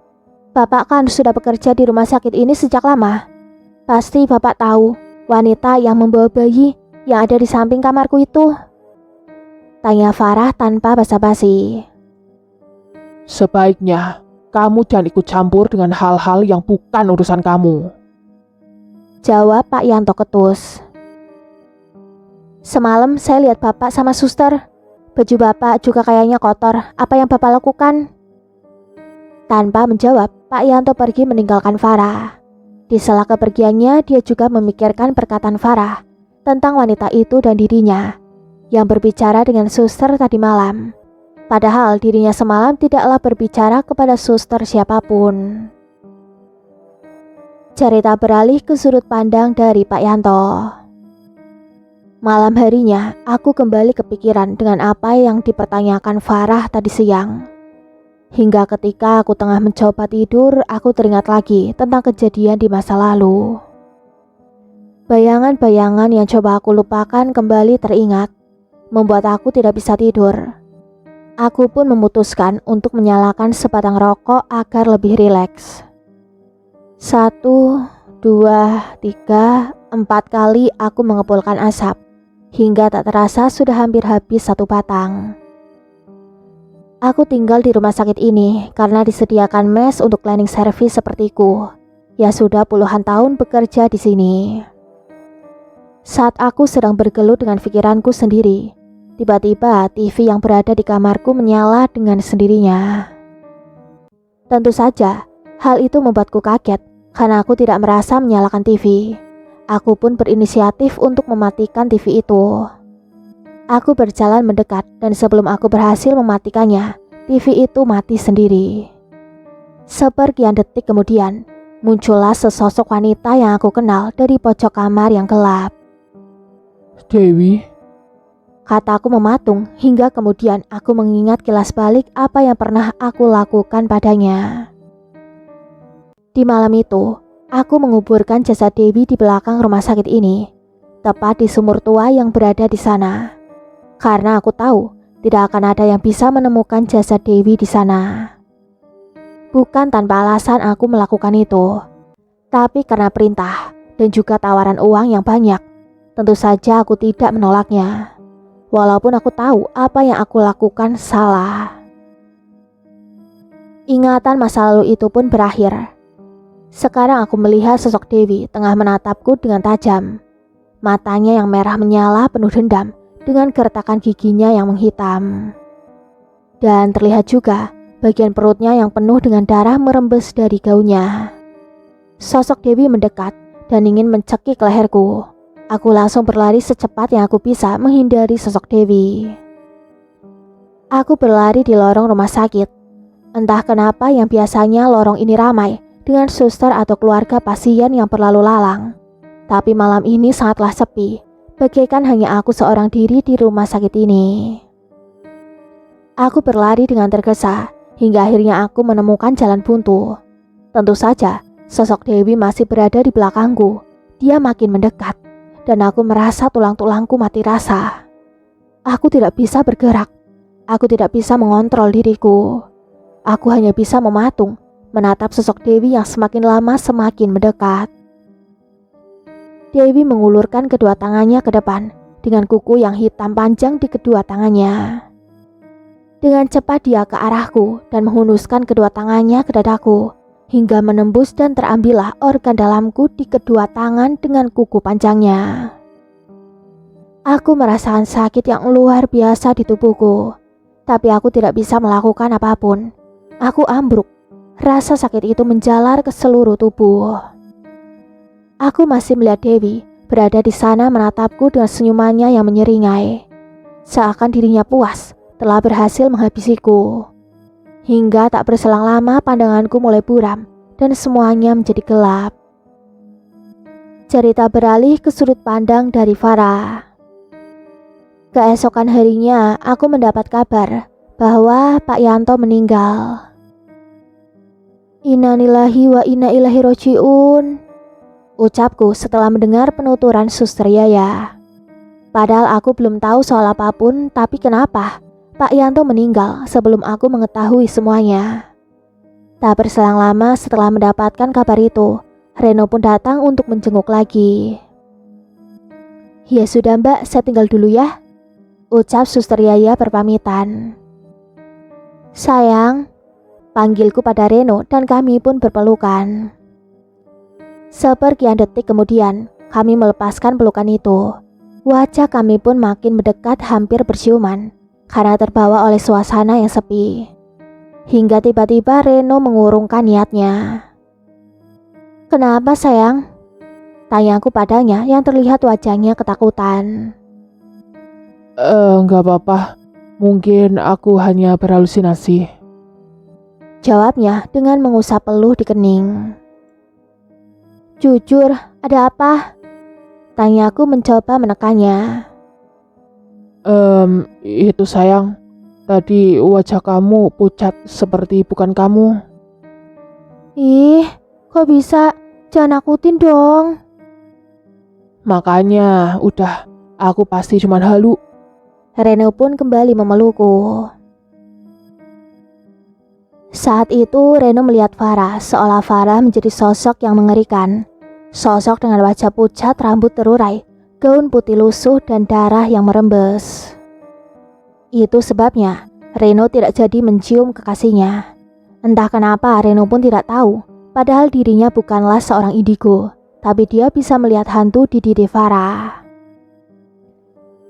Speaker 1: Bapak kan sudah bekerja di rumah sakit ini sejak lama. Pasti Bapak tahu wanita yang membawa bayi yang ada di samping kamarku itu. Tanya Farah tanpa basa-basi.
Speaker 2: Sebaiknya kamu jangan ikut campur dengan hal-hal yang bukan urusan kamu.
Speaker 1: Jawab Pak Yanto ketus. Semalam saya lihat Bapak sama suster. Baju Bapak juga kayaknya kotor. Apa yang Bapak lakukan? Tanpa menjawab, Pak Yanto pergi meninggalkan Farah. Di sela kepergiannya, dia juga memikirkan perkataan Farah tentang wanita itu dan dirinya yang berbicara dengan suster tadi malam. Padahal dirinya semalam tidaklah berbicara kepada suster siapapun. Cerita beralih ke sudut pandang dari Pak Yanto. Malam harinya, aku kembali kepikiran dengan apa yang dipertanyakan Farah tadi siang. Hingga ketika aku tengah mencoba tidur, aku teringat lagi tentang kejadian di masa lalu. Bayangan-bayangan yang coba aku lupakan kembali teringat, membuat aku tidak bisa tidur. Aku pun memutuskan untuk menyalakan sebatang rokok agar lebih rileks. 1, 2, 3, 4 kali aku mengepulkan asap, hingga tak terasa sudah hampir habis satu batang. Aku tinggal di rumah sakit ini karena disediakan mes untuk cleaning service sepertiku, yang sudah puluhan tahun bekerja di sini. Saat aku sedang bergelut dengan pikiranku sendiri, tiba-tiba TV yang berada di kamarku menyala dengan sendirinya. Tentu saja, hal itu membuatku kaget karena aku tidak merasa menyalakan TV. Aku pun berinisiatif untuk mematikan TV itu. Aku berjalan mendekat dan sebelum aku berhasil mematikannya, TV itu mati sendiri. Sepersekian detik kemudian, muncullah sesosok wanita yang aku kenal dari pojok kamar yang gelap.
Speaker 2: Dewi,
Speaker 1: Kataku mematung hingga kemudian aku mengingat kilas balik apa yang pernah aku lakukan padanya. Di malam itu, aku menguburkan jasad Dewi di belakang rumah sakit ini, tepat di sumur tua yang berada di sana. Karena aku tahu tidak akan ada yang bisa menemukan jasad Dewi di sana. Bukan tanpa alasan aku melakukan itu, tapi karena perintah dan juga tawaran uang yang banyak. Tentu saja aku tidak menolaknya, walaupun aku tahu apa yang aku lakukan salah. Ingatan masa lalu itu pun berakhir. Sekarang aku melihat sosok Dewi tengah menatapku dengan tajam. Matanya yang merah menyala penuh dendam dengan gertakan giginya yang menghitam. Dan terlihat juga bagian perutnya yang penuh dengan darah merembes dari gaunnya. Sosok Dewi mendekat dan ingin mencekik leherku. Aku langsung berlari secepat yang aku bisa menghindari sosok Dewi. Aku berlari di lorong rumah sakit. Entah kenapa yang biasanya lorong ini ramai dengan suster atau keluarga pasien yang berlalu lalang. Tapi malam ini sangatlah sepi, bagaikan hanya aku seorang diri di rumah sakit ini. Aku berlari dengan tergesa, hingga akhirnya aku menemukan jalan buntu. Tentu saja, sosok Dewi masih berada di belakangku. Dia makin mendekat, dan aku merasa tulang-tulangku mati rasa. Aku tidak bisa bergerak. Aku tidak bisa mengontrol diriku. Aku hanya bisa mematung, menatap sosok Dewi yang semakin lama semakin mendekat. Dewi mengulurkan kedua tangannya ke depan dengan kuku yang hitam panjang di kedua tangannya. Dengan cepat dia ke arahku dan menghunuskan kedua tangannya ke dadaku hingga menembus dan terambillah organ dalamku di kedua tangan dengan kuku panjangnya. Aku merasakan sakit yang luar biasa di tubuhku, tapi aku tidak bisa melakukan apapun. Aku ambruk. Rasa sakit itu menjalar ke seluruh tubuh. Aku masih melihat Dewi berada di sana menatapku dengan senyumannya yang menyeringai. Seakan dirinya puas telah berhasil menghabisiku. Hingga tak berselang lama pandanganku mulai buram dan semuanya menjadi gelap. Cerita beralih ke sudut pandang dari Farah. Keesokan harinya aku mendapat kabar bahwa Pak Yanto meninggal. Innalillahi wa inna ilaihi roji'un, ucapku setelah mendengar penuturan Suster Yaya. Padahal aku belum tahu soal apapun, tapi kenapa Pak Yanto meninggal sebelum aku mengetahui semuanya. Tak berselang lama setelah mendapatkan kabar itu, Reno pun datang untuk menjenguk lagi. Ya sudah Mbak, saya tinggal dulu ya, ucap Suster Yaya berpamitan. Sayang, panggilku pada Reno dan kami pun berpelukan. Sepersekian detik kemudian, kami melepaskan pelukan itu. Wajah kami pun makin mendekat hampir berciuman karena terbawa oleh suasana yang sepi. Hingga tiba-tiba Reno mengurungkan niatnya. Kenapa sayang? Tanyaku padanya yang terlihat wajahnya ketakutan.
Speaker 2: Enggak apa-apa. Mungkin aku hanya berhalusinasi.
Speaker 1: Jawabnya dengan mengusap peluh di kening. Jujur, ada apa? Tanyaku mencoba menekannya.
Speaker 2: Itu sayang, tadi wajah kamu pucat seperti bukan kamu.
Speaker 1: Ih, kok bisa? Jangan nakutin dong.
Speaker 2: Makanya, udah, aku pasti cuman halu.
Speaker 1: Reno pun kembali memelukku. Saat itu Reno melihat Farah, seolah Farah menjadi sosok yang mengerikan. Sosok dengan wajah pucat, rambut terurai, gaun putih lusuh dan darah yang merembes. Itu sebabnya Reno tidak jadi mencium kekasihnya. Entah kenapa Reno pun tidak tahu, padahal dirinya bukanlah seorang indigo, tapi dia bisa melihat hantu di diri Farah.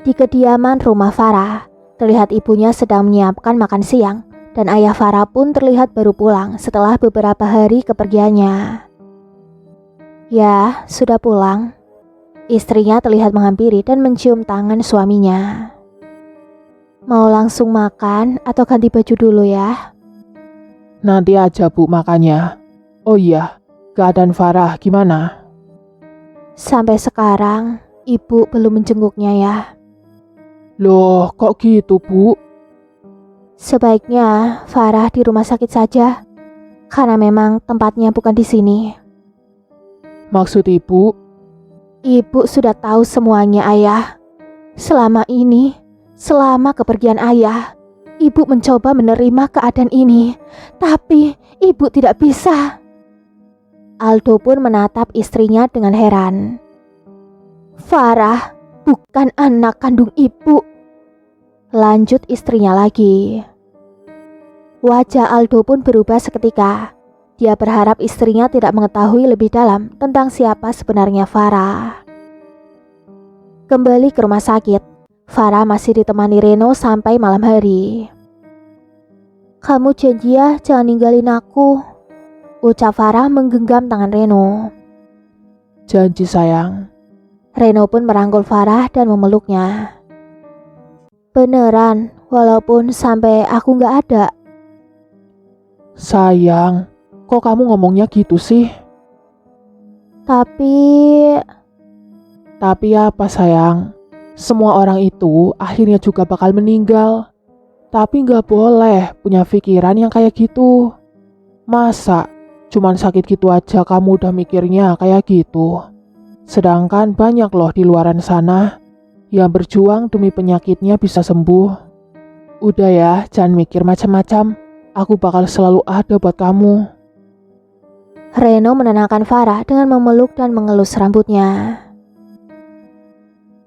Speaker 1: Di kediaman rumah Farah, terlihat ibunya sedang menyiapkan makan siang. Dan ayah Farah pun terlihat baru pulang setelah beberapa hari kepergiannya. Ya, sudah pulang. Istrinya terlihat menghampiri dan mencium tangan suaminya. Mau langsung makan atau ganti baju dulu ya?
Speaker 2: Nanti aja Bu makannya. Oh iya, keadaan Farah gimana?
Speaker 1: Sampai sekarang, ibu belum menjenguknya ya.
Speaker 2: Loh, kok gitu Bu?
Speaker 1: Sebaiknya Farah di rumah sakit saja, karena memang tempatnya bukan di sini.
Speaker 2: Maksud Ibu?
Speaker 1: Ibu sudah tahu semuanya, Ayah. Selama ini, selama kepergian Ayah, Ibu mencoba menerima keadaan ini, tapi Ibu tidak bisa. Aldo pun menatap istrinya dengan heran. Farah bukan anak kandung Ibu. Lanjut istrinya lagi. Wajah Aldo pun berubah seketika. Dia berharap istrinya tidak mengetahui lebih dalam tentang siapa sebenarnya Farah. Kembali ke rumah sakit, Farah masih ditemani Reno sampai malam hari. Kamu janji ya jangan ninggalin aku, ucap Farah menggenggam tangan Reno.
Speaker 2: Janji sayang.
Speaker 1: Reno pun merangkul Farah dan memeluknya. Beneran, walaupun sampai aku gak ada.
Speaker 2: Sayang, kok kamu ngomongnya gitu sih?
Speaker 1: Tapi
Speaker 2: Apa sayang? Semua orang itu akhirnya juga bakal meninggal. Tapi gak boleh punya pikiran yang kayak gitu. Masa cuman sakit gitu aja kamu udah mikirnya kayak gitu? Sedangkan banyak loh di luaran sana yang berjuang demi penyakitnya bisa sembuh. Udah ya, jangan mikir macam-macam. Aku bakal selalu ada buat kamu.
Speaker 1: Reno menenangkan Farah dengan memeluk dan mengelus rambutnya.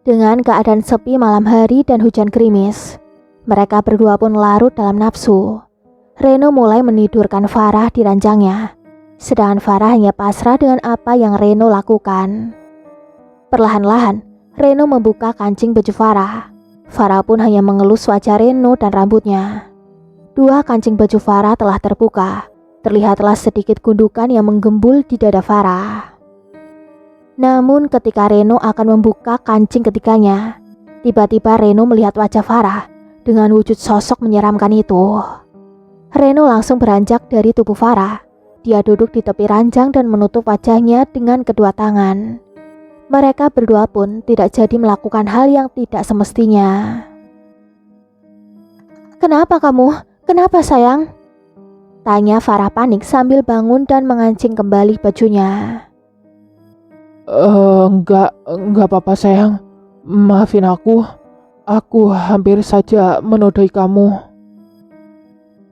Speaker 1: Dengan keadaan sepi malam hari dan hujan gerimis, mereka berdua pun larut dalam nafsu. Reno mulai menidurkan Farah di ranjangnya, sedangkan Farah hanya pasrah dengan apa yang Reno lakukan. Perlahan-lahan, Reno membuka kancing baju Farah. Farah pun hanya mengelus wajah Reno dan rambutnya. Dua kancing baju Farah telah terbuka. Terlihatlah sedikit gundukan yang menggembul di dada Farah. Namun ketika Reno akan membuka kancing ketiganya, tiba-tiba Reno melihat wajah Farah dengan wujud sosok menyeramkan itu. Reno langsung beranjak dari tubuh Farah. Dia duduk di tepi ranjang dan menutup wajahnya dengan kedua tangan. Mereka berdua pun tidak jadi melakukan hal yang tidak semestinya. Kenapa kamu? Kenapa sayang? Tanya Farah panik sambil bangun dan mengancing kembali bajunya.
Speaker 2: Enggak apa-apa sayang. Maafin aku. Aku hampir saja menodai kamu.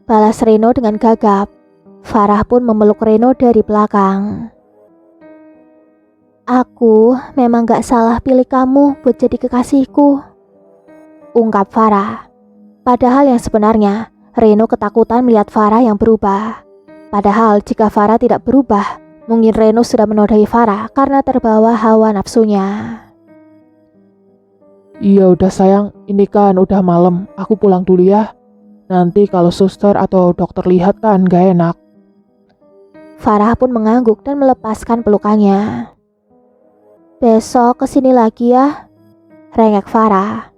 Speaker 1: Balas Reno dengan gagap. Farah pun memeluk Reno dari belakang. Aku memang gak salah pilih kamu buat jadi kekasihku, ungkap Farah. Padahal yang sebenarnya, Reno ketakutan melihat Farah yang berubah. Padahal jika Farah tidak berubah, mungkin Reno sudah menodai Farah karena terbawa hawa nafsunya.
Speaker 2: Iya udah sayang, ini kan udah malam. Aku pulang dulu ya. Nanti kalau suster atau dokter lihat kan gak enak.
Speaker 1: Farah pun mengangguk dan melepaskan pelukannya. Besok kesini lagi ya, rengek Farah.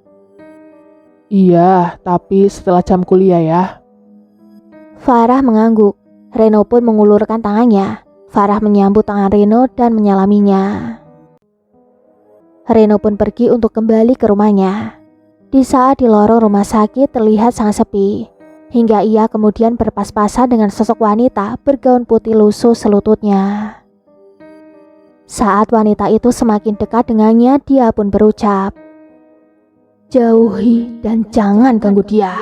Speaker 2: Iya, tapi setelah jam kuliah ya.
Speaker 1: Farah mengangguk. Reno pun mengulurkan tangannya. Farah menyambut tangan Reno dan menyalaminya. Reno pun pergi untuk kembali ke rumahnya. Di saat di lorong rumah sakit terlihat sangat sepi, hingga ia kemudian berpas-pasan dengan sosok wanita bergaun putih lusuh selututnya. Saat wanita itu semakin dekat dengannya, dia pun berucap, "Jauhi dan jangan ganggu dia."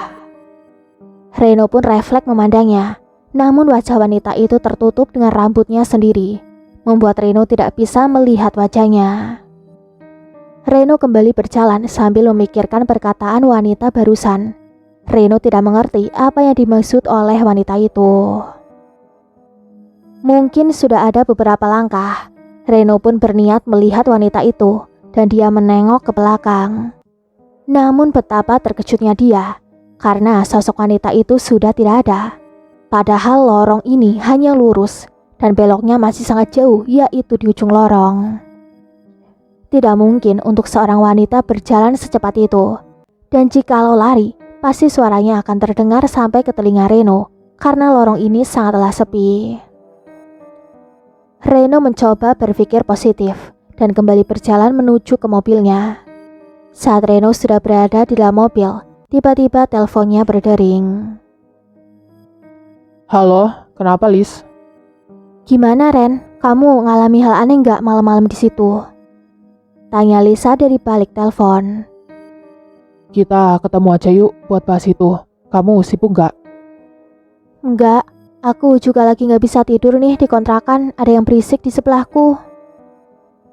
Speaker 1: Reno pun refleks memandangnya, namun wajah wanita itu tertutup dengan rambutnya sendiri, membuat Reno tidak bisa melihat wajahnya. Reno kembali berjalan sambil memikirkan perkataan wanita barusan. Reno tidak mengerti apa yang dimaksud oleh wanita itu. Mungkin sudah ada beberapa langkah, Reno pun berniat melihat wanita itu dan dia menengok ke belakang. Namun betapa terkejutnya dia, karena sosok wanita itu sudah tidak ada. Padahal lorong ini hanya lurus dan beloknya masih sangat jauh, yaitu di ujung lorong. Tidak mungkin untuk seorang wanita berjalan secepat itu. Dan jikalau lari, pasti suaranya akan terdengar sampai ke telinga Reno, karena lorong ini sangatlah sepi. Reno mencoba berpikir positif dan kembali berjalan menuju ke mobilnya. Saat Reno sudah berada di dalam mobil, tiba-tiba teleponnya berdering.
Speaker 2: Halo, kenapa Lis?
Speaker 1: "Gimana Ren, kamu ngalami hal aneh nggak malam-malam di situ?" tanya Lisa dari balik telepon.
Speaker 2: Kita ketemu aja yuk buat bahas itu. Kamu sibuk nggak?
Speaker 1: "Enggak, aku juga lagi nggak bisa tidur nih di kontrakan, ada yang berisik di sebelahku."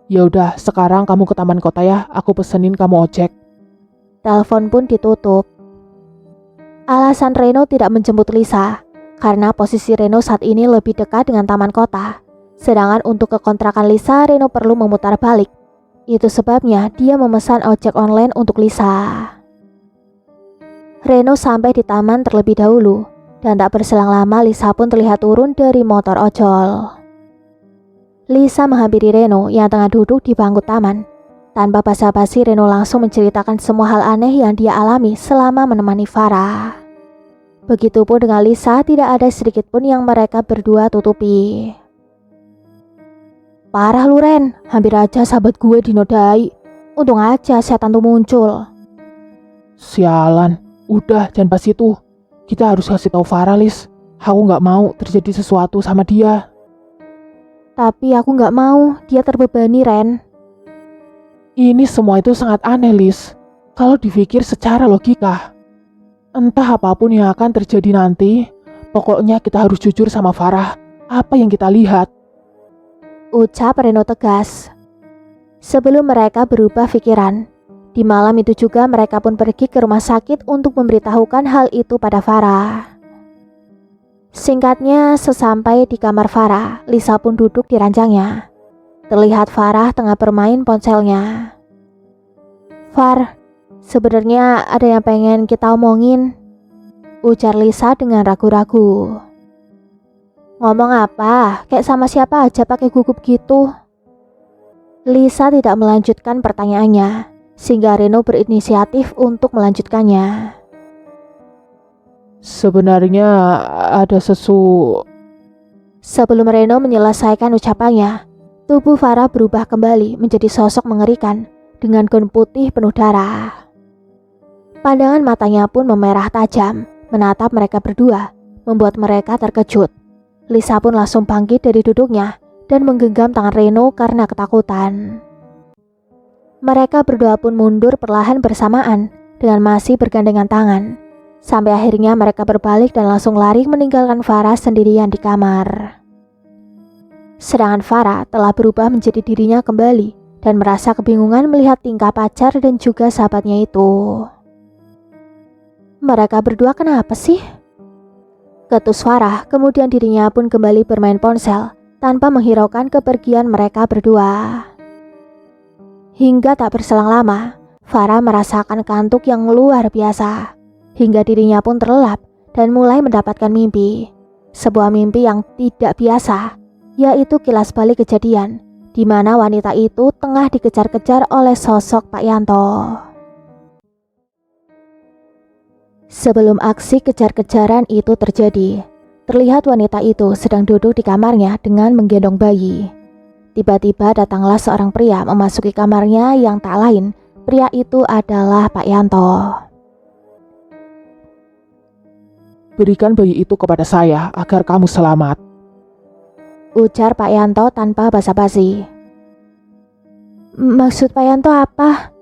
Speaker 2: Ya udah, sekarang kamu ke taman kota ya. Aku pesenin kamu ojek.
Speaker 1: Telepon pun ditutup. Alasan Reno tidak menjemput Lisa karena posisi Reno saat ini lebih dekat dengan taman kota. Sedangkan untuk ke kontrakan Lisa, Reno perlu memutar balik. Itu sebabnya dia memesan ojek online untuk Lisa. Reno sampai di taman terlebih dahulu, dan tak berselang lama Lisa pun terlihat turun dari motor ojol. Lisa menghampiri Reno yang tengah duduk di bangku taman. Tanpa basa-basi, Reno langsung menceritakan semua hal aneh yang dia alami selama menemani Farah. Begitupun dengan Lisa, tidak ada sedikit pun yang mereka berdua tutupi. "Parah lu Ren, hampir aja sahabat gue dinodai. Untung aja setan tuh muncul."
Speaker 2: Sialan, udah jangan bahas itu. Kita harus kasih tahu Farah, Lis. Aku nggak mau terjadi sesuatu sama dia.
Speaker 1: "Tapi aku nggak mau, dia terbebani Ren."
Speaker 2: Ini semua itu sangat aneh, Lis. Kalau dipikir secara logika. Entah apapun yang akan terjadi nanti, pokoknya kita harus jujur sama Farah. Apa yang kita lihat?
Speaker 1: Ucap Reno tegas. Sebelum mereka berubah pikiran, di malam itu juga mereka pun pergi ke rumah sakit untuk memberitahukan hal itu pada Farah. Singkatnya, sesampai di kamar Farah, Lisa pun duduk di ranjangnya. Terlihat Farah tengah bermain ponselnya. "Far, sebenarnya ada yang pengen kita omongin," ujar Lisa dengan ragu-ragu. "Ngomong apa? Kayak sama siapa aja pakai gugup gitu." Lisa tidak melanjutkan pertanyaannya, sehingga Reno berinisiatif untuk melanjutkannya.
Speaker 2: Sebenarnya ada
Speaker 1: Sebelum Reno menyelesaikan ucapannya, tubuh Farah berubah kembali menjadi sosok mengerikan dengan gaun putih penuh darah. Pandangan matanya pun memerah tajam, menatap mereka berdua, membuat mereka terkejut. Lisa pun langsung bangkit dari duduknya dan menggenggam tangan Reno karena ketakutan. Mereka berdua pun mundur perlahan bersamaan dengan masih bergandengan tangan. Sampai akhirnya mereka berbalik dan langsung lari meninggalkan Farah sendirian di kamar. Sedangkan Farah telah berubah menjadi dirinya kembali dan merasa kebingungan melihat tingkah pacar dan juga sahabatnya itu. "Mereka berdua kenapa sih?" ketus Farah, kemudian dirinya pun kembali bermain ponsel tanpa menghiraukan kepergian mereka berdua. Hingga tak berselang lama, Farah merasakan kantuk yang luar biasa. Hingga dirinya pun terlelap dan mulai mendapatkan mimpi. Sebuah mimpi yang tidak biasa, yaitu kilas balik kejadian di mana wanita itu tengah dikejar-kejar oleh sosok Pak Yanto. Sebelum aksi kejar-kejaran itu terjadi, terlihat wanita itu sedang duduk di kamarnya dengan menggendong bayi. Tiba-tiba datanglah seorang pria memasuki kamarnya yang tak lain Pria itu adalah Pak Yanto.
Speaker 2: Berikan bayi itu kepada saya agar kamu selamat.
Speaker 1: Ujar Pak Yanto tanpa basa-basi. Maksud Pak Yanto apa?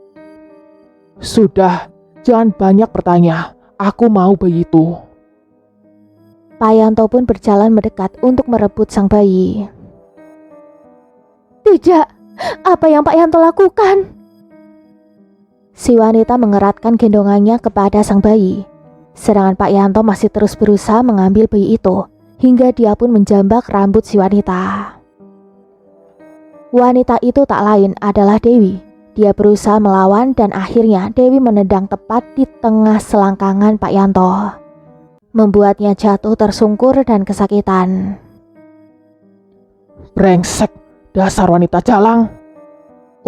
Speaker 2: Sudah, jangan banyak bertanya. Aku mau bayi itu.
Speaker 1: Pak Yanto pun berjalan mendekat untuk merebut sang bayi. Tidak, apa yang Pak Yanto lakukan? Si wanita mengeratkan gendongannya kepada sang bayi. Sedangkan Pak Yanto masih terus berusaha mengambil bayi itu, hingga dia pun menjambak rambut si wanita. Wanita itu tak lain adalah Dewi. Dia berusaha melawan dan akhirnya Dewi menendang tepat di tengah selangkangan Pak Yanto, membuatnya jatuh tersungkur dan kesakitan.
Speaker 2: Brengsek, dasar wanita jalang.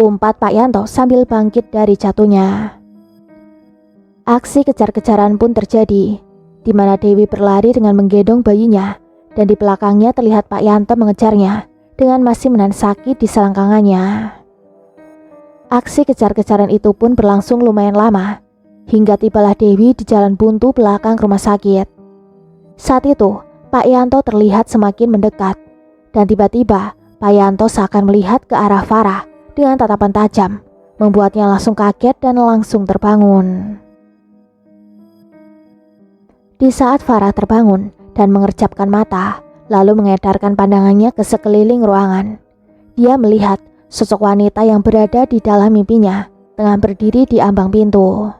Speaker 1: Umpat Pak Yanto sambil bangkit dari jatuhnya. Aksi kejar-kejaran pun terjadi, di mana Dewi berlari dengan menggendong bayinya, dan di belakangnya terlihat Pak Yanto mengejarnya dengan masih menahan sakit di selangkangannya. Aksi kejar-kejaran itu pun berlangsung lumayan lama, hingga tibalah Dewi di jalan buntu belakang rumah sakit. Saat itu, Pak Yanto terlihat semakin mendekat, dan tiba-tiba Pak Yanto seakan melihat ke arah Farah dengan tatapan tajam, membuatnya langsung kaget dan langsung terbangun. Di saat Farah terbangun dan mengerjapkan mata, lalu mengedarkan pandangannya ke sekeliling ruangan, dia melihat sosok wanita yang berada di dalam mimpinya tengah berdiri di ambang pintu.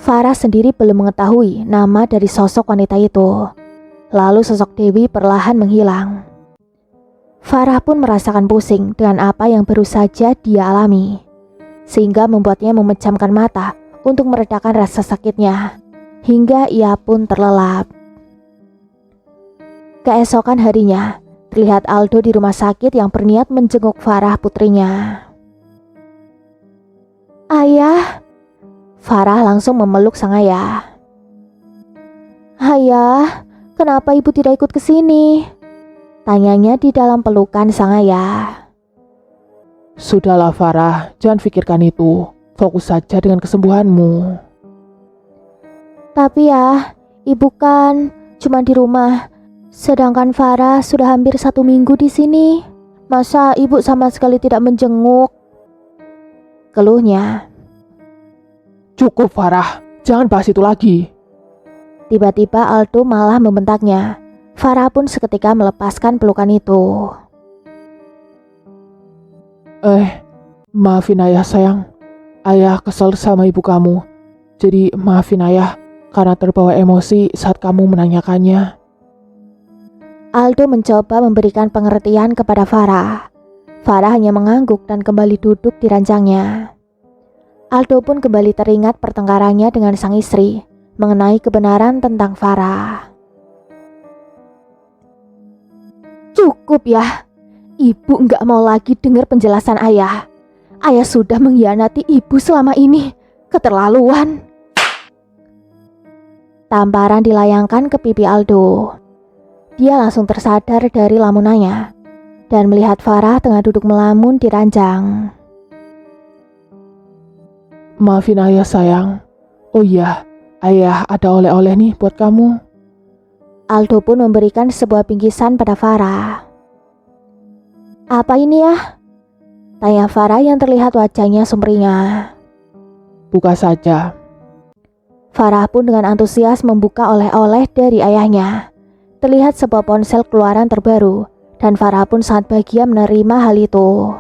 Speaker 1: Farah sendiri belum mengetahui nama dari sosok wanita itu. Lalu sosok Dewi perlahan menghilang. Farah pun merasakan pusing dengan apa yang baru saja dia alami, sehingga membuatnya memejamkan mata untuk meredakan rasa sakitnya, hingga ia pun terlelap. Keesokan harinya, terlihat Aldo di rumah sakit yang berniat menjenguk Farah putrinya. Ayah. Farah langsung memeluk sang ayah. Ayah, kenapa ibu tidak ikut ke sini? Tanyanya di dalam pelukan sang ayah.
Speaker 2: Sudahlah Farah, jangan pikirkan itu. Fokus saja dengan kesembuhanmu.
Speaker 1: Tapi ya, ibu kan cuma di rumah. Sedangkan Farah sudah hampir 1 minggu di sini. Masa ibu sama sekali tidak menjenguk? Keluhnya.
Speaker 2: Cukup Farah, jangan bahas itu lagi.
Speaker 1: Tiba-tiba Aldo malah membentaknya. Farah pun seketika melepaskan pelukan itu.
Speaker 2: Maafin ayah sayang. Ayah kesel sama ibu kamu. Jadi maafin ayah karena terbawa emosi saat kamu menanyakannya.
Speaker 1: Aldo mencoba memberikan pengertian kepada Farah. Farah hanya mengangguk dan kembali duduk di ranjangnya. Aldo pun kembali teringat pertengkarannya dengan sang istri mengenai kebenaran tentang Farah. Cukup ya, ibu nggak mau lagi dengar penjelasan ayah. Ayah sudah mengkhianati ibu selama ini, keterlaluan. Tamparan dilayangkan ke pipi Aldo. Dia langsung tersadar dari lamunannya dan melihat Farah tengah duduk melamun di ranjang.
Speaker 2: Maafin ayah sayang. Oh iya, ayah ada oleh-oleh nih buat kamu.
Speaker 1: Aldo pun memberikan sebuah bingkisan pada Farah. Apa ini ya? Tanya Farah yang terlihat wajahnya sumringah.
Speaker 2: Buka saja.
Speaker 1: Farah pun dengan antusias membuka oleh-oleh dari ayahnya. Terlihat sebuah ponsel keluaran terbaru dan Farah pun sangat bahagia menerima hal itu.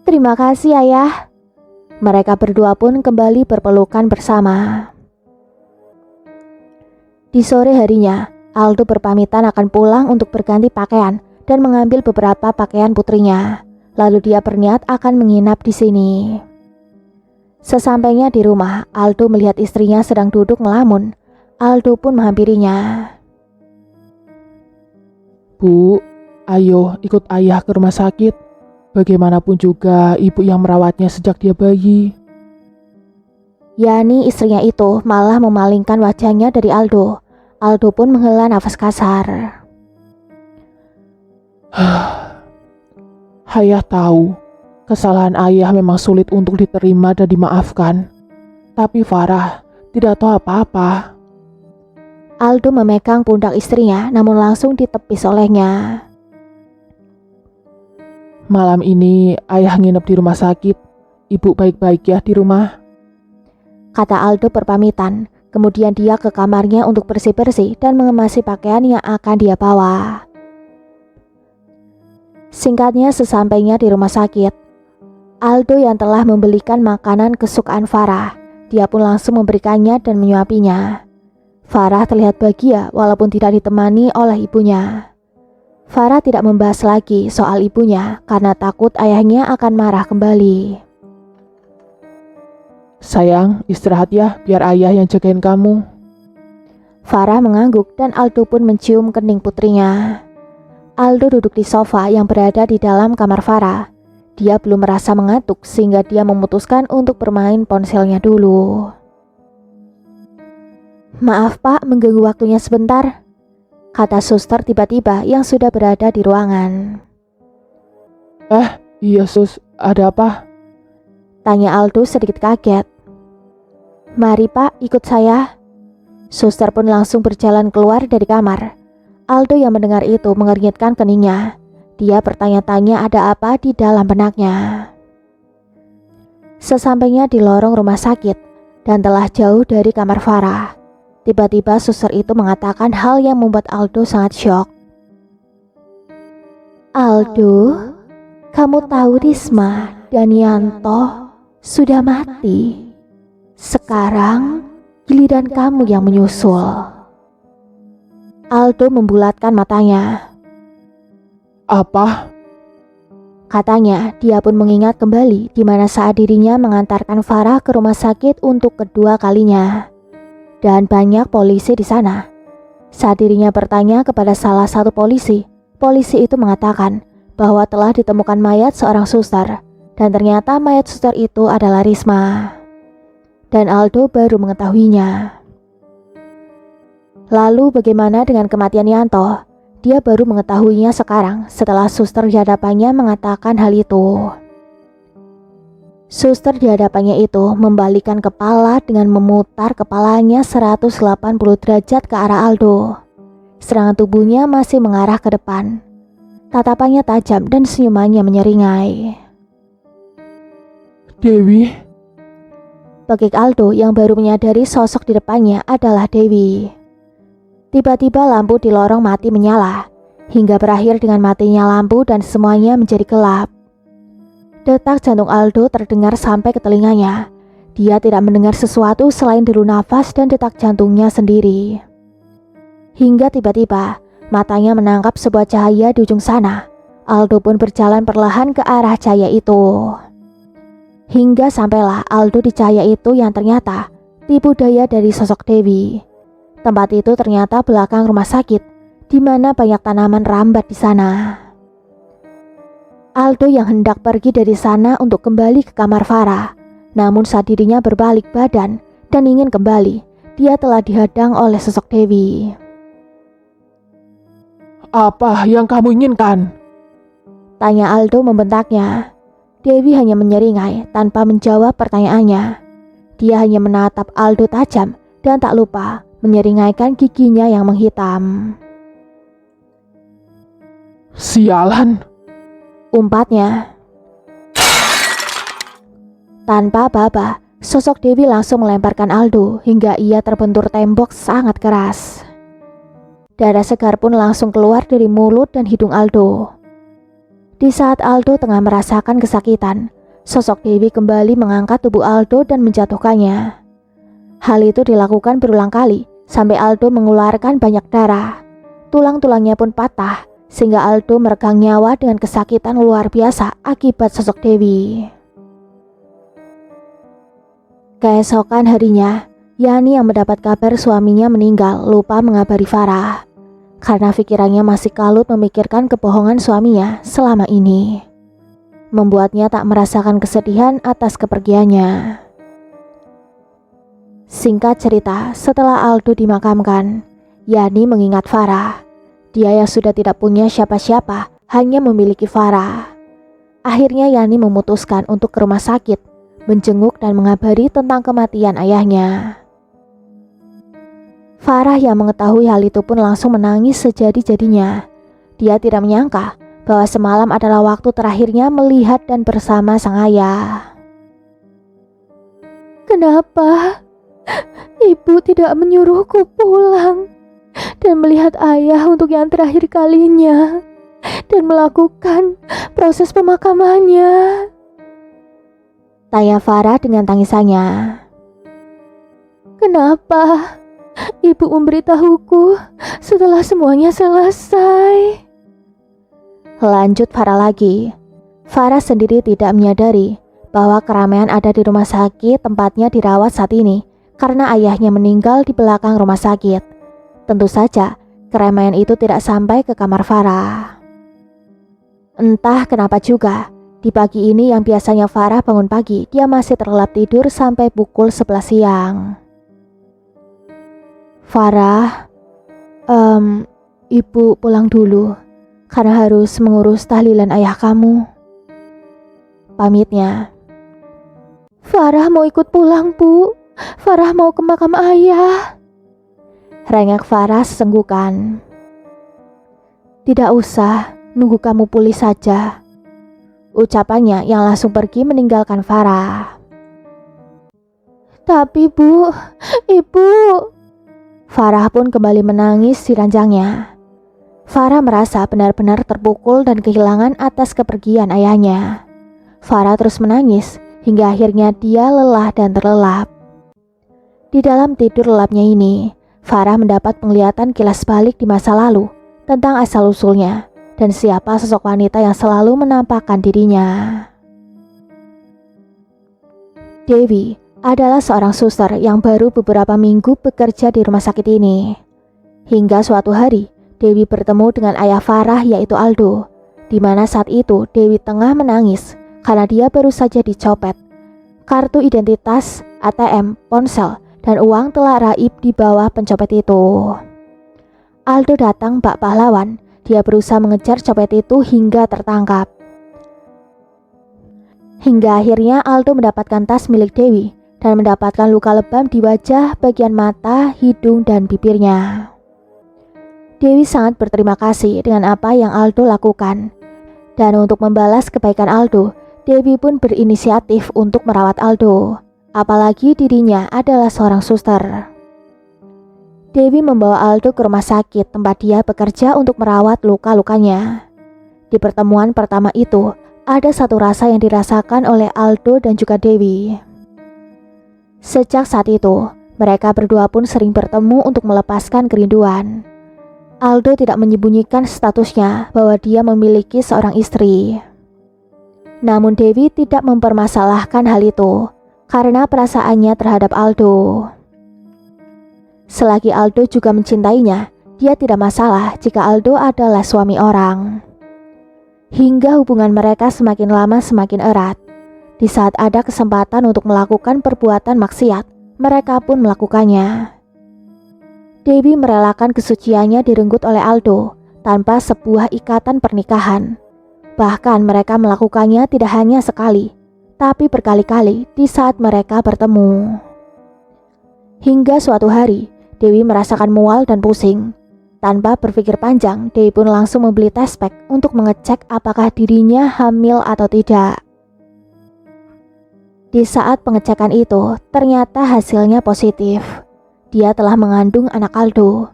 Speaker 1: Terima kasih ayah. Mereka berdua pun kembali berpelukan bersama. Di sore harinya, Aldo berpamitan akan pulang untuk berganti pakaian dan mengambil beberapa pakaian putrinya. Lalu dia berniat akan menginap di sini. Sesampainya di rumah, Aldo melihat istrinya sedang duduk melamun. Aldo pun menghampirinya.
Speaker 2: Bu, ayo ikut ayah ke rumah sakit. Bagaimanapun juga ibu yang merawatnya sejak dia bayi.
Speaker 1: Yani istrinya itu malah memalingkan wajahnya dari Aldo. Aldo pun menghela nafas kasar.
Speaker 2: Ayah tahu Kesalahan ayah memang sulit untuk diterima dan dimaafkan. Tapi Farah tidak tahu apa-apa.
Speaker 1: Aldo memegang pundak istrinya namun langsung ditepis olehnya.
Speaker 2: Malam ini ayah nginep di rumah sakit. Ibu baik-baik ya di rumah?
Speaker 1: Kata Aldo berpamitan. Kemudian dia ke kamarnya untuk bersih-bersih dan mengemasi pakaian yang akan dia bawa. Singkatnya, sesampainya di rumah sakit, Aldo yang telah membelikan makanan kesukaan Farah, dia pun langsung memberikannya dan menyuapinya. Farah terlihat bahagia walaupun tidak ditemani oleh ibunya. Farah tidak membahas lagi soal ibunya karena takut ayahnya akan marah kembali.
Speaker 2: Sayang, istirahat ya, biar ayah yang jagain kamu.
Speaker 1: Farah mengangguk dan Aldo pun mencium kening putrinya. Aldo duduk di sofa yang berada di dalam kamar Farah. Dia belum merasa mengantuk sehingga dia memutuskan untuk bermain ponselnya dulu. Maaf Pak, mengganggu waktunya sebentar, kata suster tiba-tiba yang sudah berada di ruangan.
Speaker 2: Iya sus, ada apa?
Speaker 1: Tanya Aldo sedikit kaget. Mari Pak, ikut saya. Suster pun langsung berjalan keluar dari kamar. Aldo yang mendengar itu mengernyitkan keningnya. Dia bertanya-tanya ada apa di dalam benaknya. Sesampainya di lorong rumah sakit dan telah jauh dari kamar Farah, tiba-tiba suster itu mengatakan hal yang membuat Aldo sangat syok. Aldo, kamu tahu Risma dan Yanto sudah mati. Sekarang giliran kamu yang menyusul. Aldo membulatkan matanya.
Speaker 2: Apa?
Speaker 1: Katanya, dia pun mengingat kembali di mana saat dirinya mengantarkan Farah ke rumah sakit untuk kedua kalinya. Dan banyak polisi di sana. Saat dirinya bertanya kepada salah satu polisi itu mengatakan bahwa telah ditemukan mayat seorang suster. Dan ternyata mayat suster itu adalah Risma. Dan Aldo baru mengetahuinya. Lalu bagaimana dengan kematian Yanto? Dia baru mengetahuinya sekarang setelah suster di hadapannya mengatakan hal itu. Suster di hadapannya itu membalikkan kepala dengan memutar kepalanya 180 derajat ke arah Aldo. Serangan tubuhnya masih mengarah ke depan. Tatapannya tajam dan senyumannya menyeringai.
Speaker 2: Dewi?
Speaker 1: Bagi Aldo yang baru menyadari sosok di depannya adalah Dewi. Tiba-tiba lampu di lorong mati menyala, hingga berakhir dengan matinya lampu dan semuanya menjadi gelap. Detak jantung Aldo terdengar sampai ke telinganya. Dia tidak mendengar sesuatu selain deru nafas dan detak jantungnya sendiri. Hingga tiba-tiba matanya menangkap sebuah cahaya di ujung sana. Aldo pun berjalan perlahan ke arah cahaya itu. Hingga sampailah Aldo di cahaya itu yang ternyata tipu daya dari sosok Dewi. Tempat itu ternyata belakang rumah sakit, di mana banyak tanaman rambat di sana. Aldo yang hendak pergi dari sana untuk kembali ke kamar Farah, namun saat dirinya berbalik badan dan ingin kembali, dia telah dihadang oleh sosok Dewi.
Speaker 2: Apa yang kamu inginkan?
Speaker 1: Tanya Aldo membentaknya. Dewi hanya menyeringai tanpa menjawab pertanyaannya. Dia hanya menatap Aldo tajam dan tak lupa menyeringaikan giginya yang menghitam.
Speaker 2: Sialan,
Speaker 1: umpatnya. Tanpa aba-aba, sosok Dewi langsung melemparkan Aldo hingga ia terbentur tembok sangat keras. Darah segar pun langsung keluar dari mulut dan hidung Aldo. Di saat Aldo tengah merasakan kesakitan, sosok Dewi kembali mengangkat tubuh Aldo dan menjatuhkannya. Hal itu dilakukan berulang kali sampai Aldo mengeluarkan banyak darah. Tulang-tulangnya pun patah sehingga Aldo meregang nyawa dengan kesakitan luar biasa akibat sosok Dewi. Keesokan harinya, Yani yang mendapat kabar suaminya meninggal lupa mengabari Farah. Karena pikirannya masih kalut memikirkan kebohongan suaminya selama ini. Membuatnya tak merasakan kesedihan atas kepergiannya. Singkat cerita, setelah Aldo dimakamkan, Yani mengingat Farah. Dia yang sudah tidak punya siapa-siapa, hanya memiliki Farah. akhirnya Yani memutuskan untuk ke rumah sakit, menjenguk dan mengabari tentang kematian ayahnya. Farah yang mengetahui hal itu pun langsung menangis sejadi-jadinya. Dia tidak menyangka bahwa semalam adalah waktu terakhirnya melihat dan bersama sang ayah. Kenapa ibu tidak menyuruhku pulang dan melihat ayah untuk yang terakhir kalinya dan melakukan proses pemakamannya? Tanya Farah dengan tangisannya. Kenapa ibu memberitahuku setelah semuanya selesai? Lanjut Farah lagi. Farah sendiri tidak menyadari bahwa keramaian ada di rumah sakit tempatnya dirawat saat ini karena ayahnya meninggal di belakang rumah sakit. Tentu saja keramaian itu tidak sampai ke kamar Farah. Entah kenapa juga, di pagi ini yang biasanya Farah bangun pagi, dia masih terlelap tidur sampai pukul 11 siang. Farah, ibu pulang dulu karena harus mengurus tahlilan ayah kamu, pamitnya. Farah mau ikut pulang, Bu. Farah mau ke makam ayah, rengek Farah sesenggukan. Tidak usah, nunggu kamu pulih saja, ucapannya yang langsung pergi meninggalkan Farah. Tapi Bu, ibu. Farah pun kembali menangis di ranjangnya. Farah merasa benar-benar terpukul dan kehilangan atas kepergian ayahnya. Farah terus menangis hingga akhirnya dia lelah dan terlelap. Di dalam tidur lelapnya ini, Farah mendapat penglihatan kilas balik di masa lalu tentang asal-usulnya dan siapa sosok wanita yang selalu menampakkan dirinya. Dewi adalah seorang suster yang baru beberapa minggu bekerja di rumah sakit ini. Hingga suatu hari, Dewi bertemu dengan ayah Farah yaitu Aldo, di mana saat itu Dewi tengah menangis karena dia baru saja dicopet. Kartu identitas, ATM, ponsel, dan uang telah raib di bawah pencopet itu. Aldo datang bak pahlawan, dia berusaha mengejar copet itu hingga tertangkap. Hingga akhirnya Aldo mendapatkan tas milik Dewi dan mendapatkan luka lebam di wajah, bagian mata, hidung, dan bibirnya. Dewi sangat berterima kasih dengan apa yang Aldo lakukan. Dan untuk membalas kebaikan Aldo, Dewi pun berinisiatif untuk merawat Aldo. Apalagi dirinya adalah seorang suster. Dewi membawa Aldo ke rumah sakit tempat dia bekerja untuk merawat luka-lukanya. Di pertemuan pertama itu, ada satu rasa yang dirasakan oleh Aldo dan juga Dewi. Sejak saat itu, mereka berdua pun sering bertemu untuk melepaskan kerinduan. Aldo tidak menyembunyikan statusnya bahwa dia memiliki seorang istri. Namun Dewi tidak mempermasalahkan hal itu karena perasaannya terhadap Aldo. Selagi Aldo juga mencintainya, dia tidak masalah jika Aldo adalah suami orang. Hingga hubungan mereka semakin lama semakin erat. Di saat ada kesempatan untuk melakukan perbuatan maksiat, mereka pun melakukannya. Dewi merelakan kesuciannya direnggut oleh Aldo tanpa sebuah ikatan pernikahan. Bahkan mereka melakukannya tidak hanya sekali, tapi berkali-kali di saat mereka bertemu. Hingga suatu hari, Dewi merasakan mual dan pusing. Tanpa berpikir panjang, Dewi pun langsung membeli tes pack untuk mengecek apakah dirinya hamil atau tidak. Di saat pengecekan itu, ternyata hasilnya positif. Dia telah mengandung anak Aldo.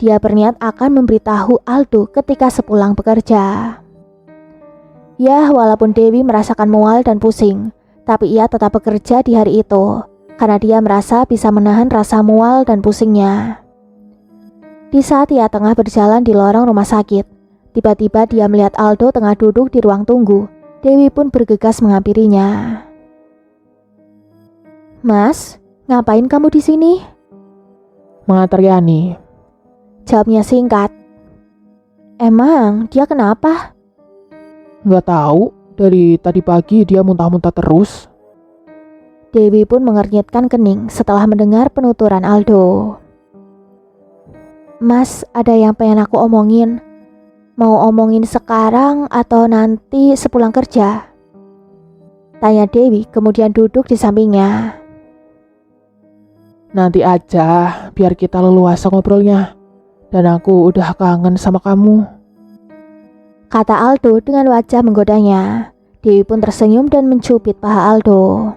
Speaker 1: Dia berniat akan memberitahu Aldo ketika sepulang bekerja. Ya, walaupun Dewi merasakan mual dan pusing, tapi ia tetap bekerja di hari itu, karena dia merasa bisa menahan rasa mual dan pusingnya. Di saat ia tengah berjalan di lorong rumah sakit, tiba-tiba dia melihat Aldo tengah duduk di ruang tunggu. Dewi pun bergegas menghampirinya. Mas, ngapain kamu di sini?
Speaker 2: Mengantar Yani.
Speaker 1: Jawabnya singkat. Emang dia kenapa?
Speaker 2: Nggak tahu, dari tadi pagi dia muntah-muntah terus.
Speaker 1: Dewi pun mengernyitkan kening setelah mendengar penuturan Aldo. Mas, ada yang pengen aku omongin. Mau omongin sekarang atau nanti sepulang kerja? Tanya Dewi kemudian duduk di sampingnya.
Speaker 2: Nanti aja, biar kita leluasa ngobrolnya. Dan aku udah kangen sama kamu.
Speaker 1: Kata Aldo dengan wajah menggodanya. Dewi pun tersenyum dan mencubit paha Aldo.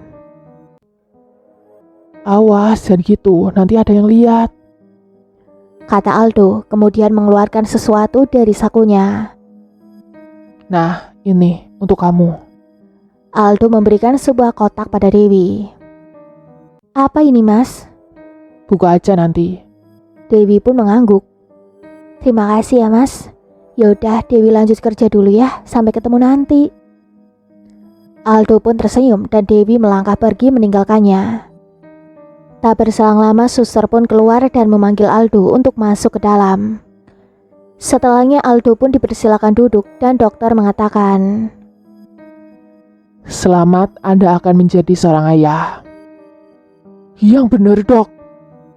Speaker 2: Awas, jangan gitu, nanti ada yang lihat.
Speaker 1: Kata Aldo kemudian mengeluarkan sesuatu dari sakunya.
Speaker 2: Nah, ini untuk kamu.
Speaker 1: Aldo memberikan sebuah kotak pada Dewi. Apa ini, Mas?
Speaker 2: Buka aja nanti.
Speaker 1: Dewi pun mengangguk. Terima kasih ya, Mas. Yaudah, Dewi lanjut kerja dulu ya. Sampai ketemu nanti. Aldo pun tersenyum dan Dewi melangkah pergi meninggalkannya. Tak berselang lama suster pun keluar dan memanggil Aldo untuk masuk ke dalam. Setelahnya Aldo pun dipersilakan duduk dan dokter mengatakan,
Speaker 2: Selamat, Anda akan menjadi seorang ayah. Yang bener, Dok.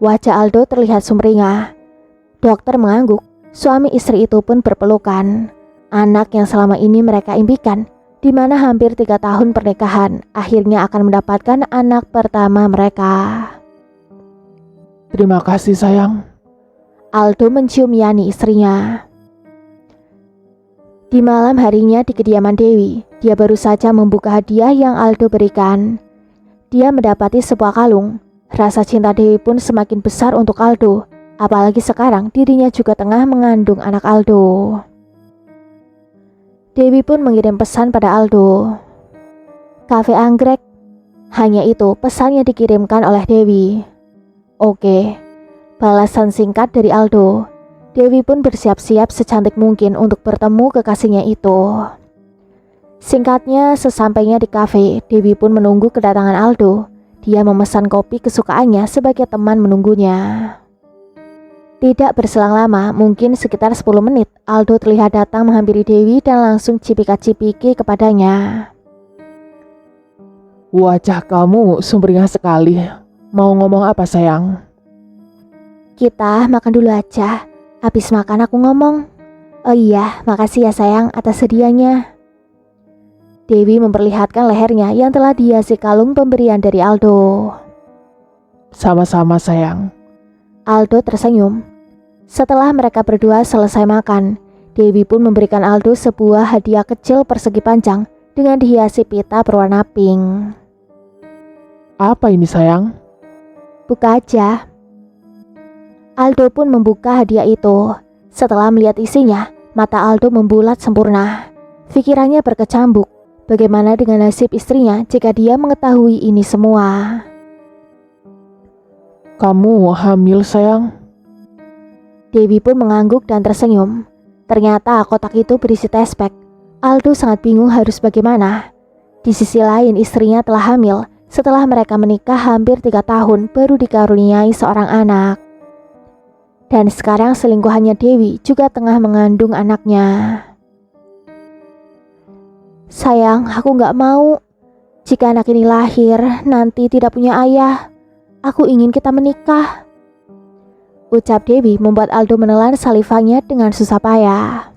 Speaker 1: wajah Aldo terlihat sumringah. Dokter mengangguk. Suami istri itu pun berpelukan. Anak yang selama ini mereka impikan, di mana hampir 3 tahun pernikahan, akhirnya akan mendapatkan anak pertama mereka.
Speaker 2: Terima kasih, sayang.
Speaker 1: Aldo mencium Yani istrinya. Di malam harinya di kediaman Dewi, dia baru saja membuka hadiah yang Aldo berikan. Dia mendapati sebuah kalung. Rasa cinta Dewi pun semakin besar untuk Aldo. Apalagi sekarang dirinya juga tengah mengandung anak Aldo. Dewi pun mengirim pesan pada Aldo. Cafe Anggrek. Hanya itu pesan yang dikirimkan oleh Dewi. Oke, balasan singkat dari Aldo. Dewi pun bersiap-siap secantik mungkin untuk bertemu kekasihnya itu. Singkatnya, sesampainya di kafe, Dewi pun menunggu kedatangan Aldo. Dia memesan kopi kesukaannya sebagai teman menunggunya. Tidak berselang lama, mungkin sekitar 10 menit, Aldo terlihat datang menghampiri Dewi dan langsung cipika-cipiki kepadanya.
Speaker 2: Wajah kamu sumringah sekali. Mau ngomong apa, sayang?
Speaker 1: Kita makan dulu aja. Habis makan aku ngomong. Oh iya, makasih ya sayang atas hadiahnya. Dewi memperlihatkan lehernya yang telah dihiasi kalung pemberian dari Aldo.
Speaker 2: Sama-sama, sayang.
Speaker 1: Aldo tersenyum. Setelah mereka berdua selesai makan, Dewi pun memberikan Aldo sebuah hadiah kecil persegi panjang dengan dihiasi pita berwarna pink.
Speaker 2: Apa ini, sayang?
Speaker 1: Buka aja. Aldo pun membuka hadiah itu. Setelah melihat isinya, mata Aldo membulat sempurna. Pikirannya berkecambuk. Bagaimana dengan nasib istrinya jika dia mengetahui ini semua?
Speaker 2: Kamu hamil, sayang?
Speaker 1: Dewi pun mengangguk dan tersenyum. Ternyata kotak itu berisi tespek. Aldo sangat bingung harus bagaimana. Di sisi lain istrinya telah hamil setelah mereka menikah hampir 3 tahun baru dikaruniai seorang anak. Dan sekarang selingkuhannya Dewi juga tengah mengandung anaknya. Sayang, aku gak mau. Jika anak ini lahir nanti tidak punya ayah. Aku ingin kita menikah. Ucap Dewi membuat Aldo menelan salivanya dengan susah payah.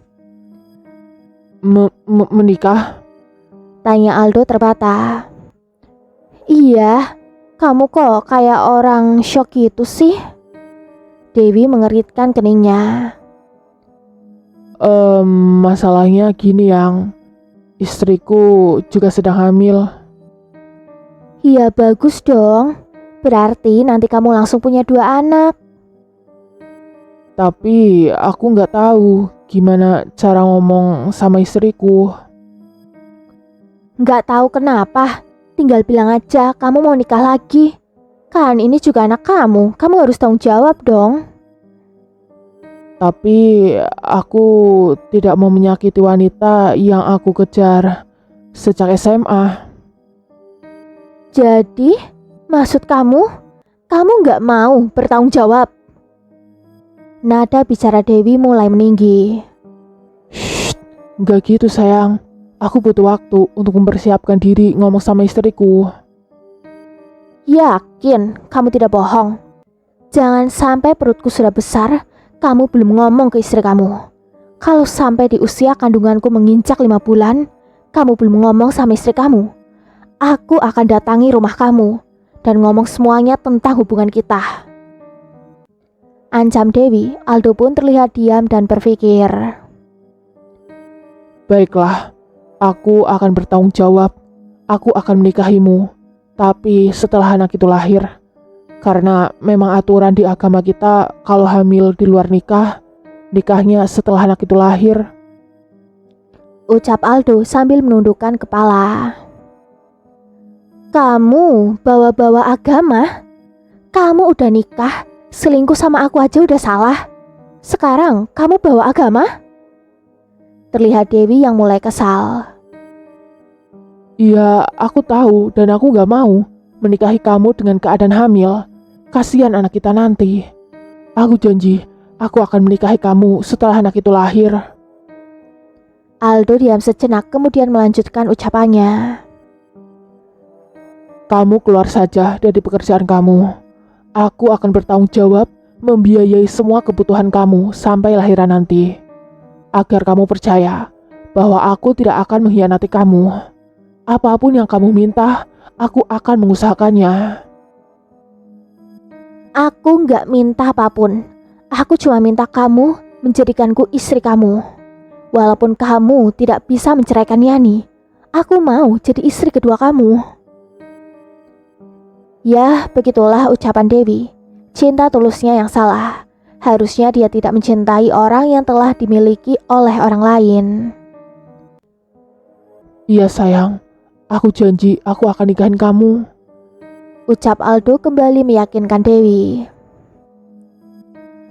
Speaker 2: Menikah?
Speaker 1: Tanya Aldo terbata. Iya, kamu kok kayak orang shock gitu sih? Dewi mengeritkan keningnya.
Speaker 2: Masalahnya gini, yang istriku juga sedang hamil.
Speaker 1: Iya bagus dong. Berarti nanti kamu langsung punya 2 anak.
Speaker 2: Tapi aku nggak tahu gimana cara ngomong sama istriku.
Speaker 1: Nggak tahu kenapa. Tinggal bilang aja kamu mau nikah lagi. Kan ini juga anak kamu. Kamu harus tanggung jawab dong.
Speaker 2: Tapi aku tidak mau menyakiti wanita yang aku kejar sejak SMA.
Speaker 1: Jadi, maksud kamu nggak mau bertanggung jawab? Nada bicara Dewi mulai meninggi.
Speaker 2: Shh, nggak gitu, sayang. Aku butuh waktu untuk mempersiapkan diri ngomong sama istriku.
Speaker 1: Yakin kamu tidak bohong? Jangan sampai perutku sudah besar, kamu belum ngomong ke istri kamu. Kalau sampai di usia kandunganku menginjak 5 bulan, kamu belum ngomong sama istri kamu. Aku akan datangi rumah kamu dan ngomong semuanya tentang hubungan kita. Ancam Dewi. Aldo pun terlihat diam dan berpikir.
Speaker 2: Baiklah, aku akan bertanggung jawab. Aku akan menikahimu. Tapi setelah anak itu lahir. Karena memang aturan di agama kita kalau hamil di luar nikah, nikahnya setelah anak itu lahir.
Speaker 1: Ucap Aldo sambil menundukkan kepala. Kamu bawa-bawa agama? Kamu udah nikah, selingkuh sama aku aja udah salah. Sekarang kamu bawa agama? Terlihat Dewi yang mulai kesal.
Speaker 2: Iya, aku tahu dan aku gak mau menikahi kamu dengan keadaan hamil. Kasihan anak kita nanti. Aku janji, aku akan menikahi kamu setelah anak itu lahir.
Speaker 1: Aldo diam sejenak kemudian melanjutkan ucapannya.
Speaker 2: Kamu keluar saja dari pekerjaan kamu. Aku akan bertanggung jawab membiayai semua kebutuhan kamu sampai lahiran nanti. Agar kamu percaya bahwa aku tidak akan mengkhianati kamu. Apapun yang kamu minta, aku akan mengusahakannya.
Speaker 1: Aku gak minta apapun. Aku cuma minta kamu menjadikanku istri kamu. Walaupun kamu tidak bisa menceraikan Yani, aku mau jadi istri kedua kamu. Ya, begitulah ucapan Dewi. Cinta tulusnya yang salah. Harusnya dia tidak mencintai orang yang telah dimiliki oleh orang lain.
Speaker 2: Iya sayang, aku janji aku akan nikahin kamu.
Speaker 1: Ucap Aldo kembali meyakinkan Dewi.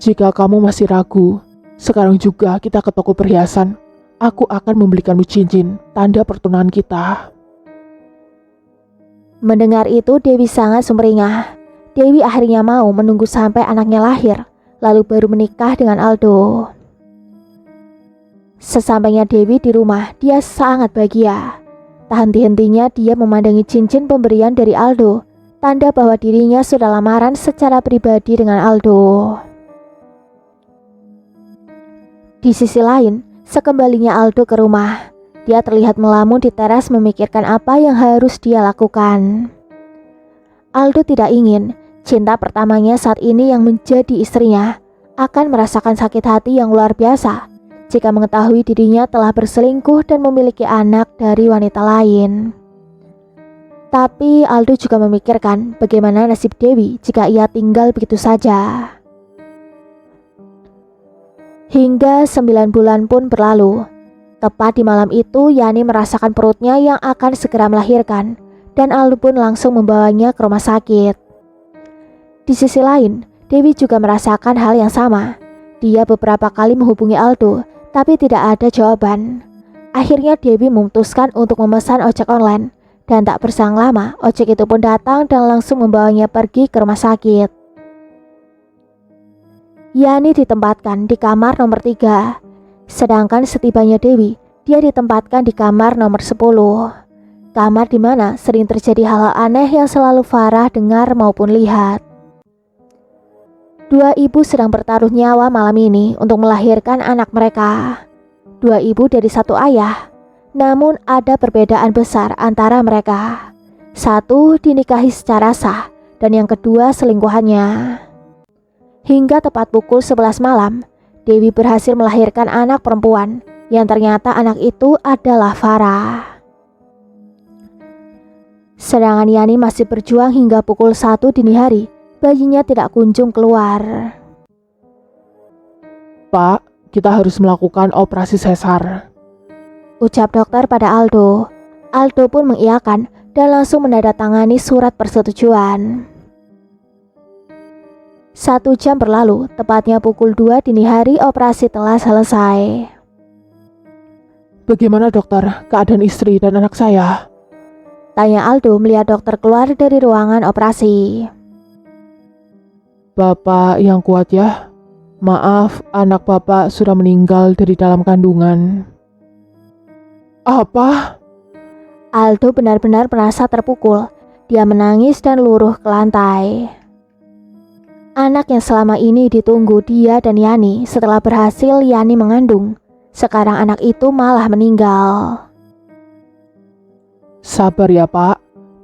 Speaker 2: Jika kamu masih ragu, sekarang juga kita ke toko perhiasan. Aku akan membelikanmu cincin, tanda pertunangan kita.
Speaker 1: Mendengar itu Dewi sangat sumringah. Dewi akhirnya mau menunggu sampai anaknya lahir, lalu baru menikah dengan Aldo. Sesampainya Dewi di rumah, dia sangat bahagia. Tak henti-hentinya dia memandangi cincin pemberian dari Aldo, tanda bahwa dirinya sudah lamaran secara pribadi dengan Aldo. Di sisi lain, sekembalinya Aldo ke rumah, dia terlihat melamun di teras memikirkan apa yang harus dia lakukan. Aldo tidak ingin cinta pertamanya saat ini yang menjadi istrinya akan merasakan sakit hati yang luar biasa jika mengetahui dirinya telah berselingkuh dan memiliki anak dari wanita lain. Tapi Aldo juga memikirkan bagaimana nasib Dewi jika ia tinggal begitu saja. Hingga 9 bulan pun berlalu. Tepat di malam itu Yani merasakan perutnya yang akan segera melahirkan, dan Aldo pun langsung membawanya ke rumah sakit. Di sisi lain, Dewi juga merasakan hal yang sama. Dia beberapa kali menghubungi Aldo, tapi tidak ada jawaban. Akhirnya Dewi memutuskan untuk memesan ojek online, dan tak berselang lama ojek itu pun datang dan langsung membawanya pergi ke rumah sakit. Yani ditempatkan di kamar nomor 3, sedangkan setibanya Dewi, dia ditempatkan di kamar nomor 10. Kamar di mana sering terjadi hal-hal aneh yang selalu Farah dengar maupun lihat. Dua ibu sedang bertaruh nyawa malam ini untuk melahirkan anak mereka. Dua ibu dari satu ayah, namun ada perbedaan besar antara mereka. Satu dinikahi secara sah, dan yang kedua selingkuhannya. Hingga tepat pukul 11 malam, Dewi berhasil melahirkan anak perempuan, yang ternyata anak itu adalah Farah. Sedangkan Yani masih berjuang hingga pukul 1 dini hari. Bayinya tidak kunjung keluar.
Speaker 2: Pak, kita harus melakukan operasi sesar.
Speaker 1: Ucap dokter pada Aldo. Aldo pun mengiyakan dan langsung menandatangani surat persetujuan. 1 jam berlalu, tepatnya pukul 2 dini hari operasi telah selesai.
Speaker 2: Bagaimana dokter, keadaan istri dan anak saya?
Speaker 1: Tanya Aldo melihat dokter keluar dari ruangan operasi.
Speaker 2: Bapak yang kuat ya. Maaf, anak bapak sudah meninggal dari dalam kandungan. Apa?
Speaker 1: Aldo benar-benar merasa terpukul. Dia menangis dan luruh ke lantai. Anak yang selama ini ditunggu dia dan Yani setelah berhasil Yani mengandung, sekarang anak itu malah meninggal.
Speaker 2: Sabar ya Pak,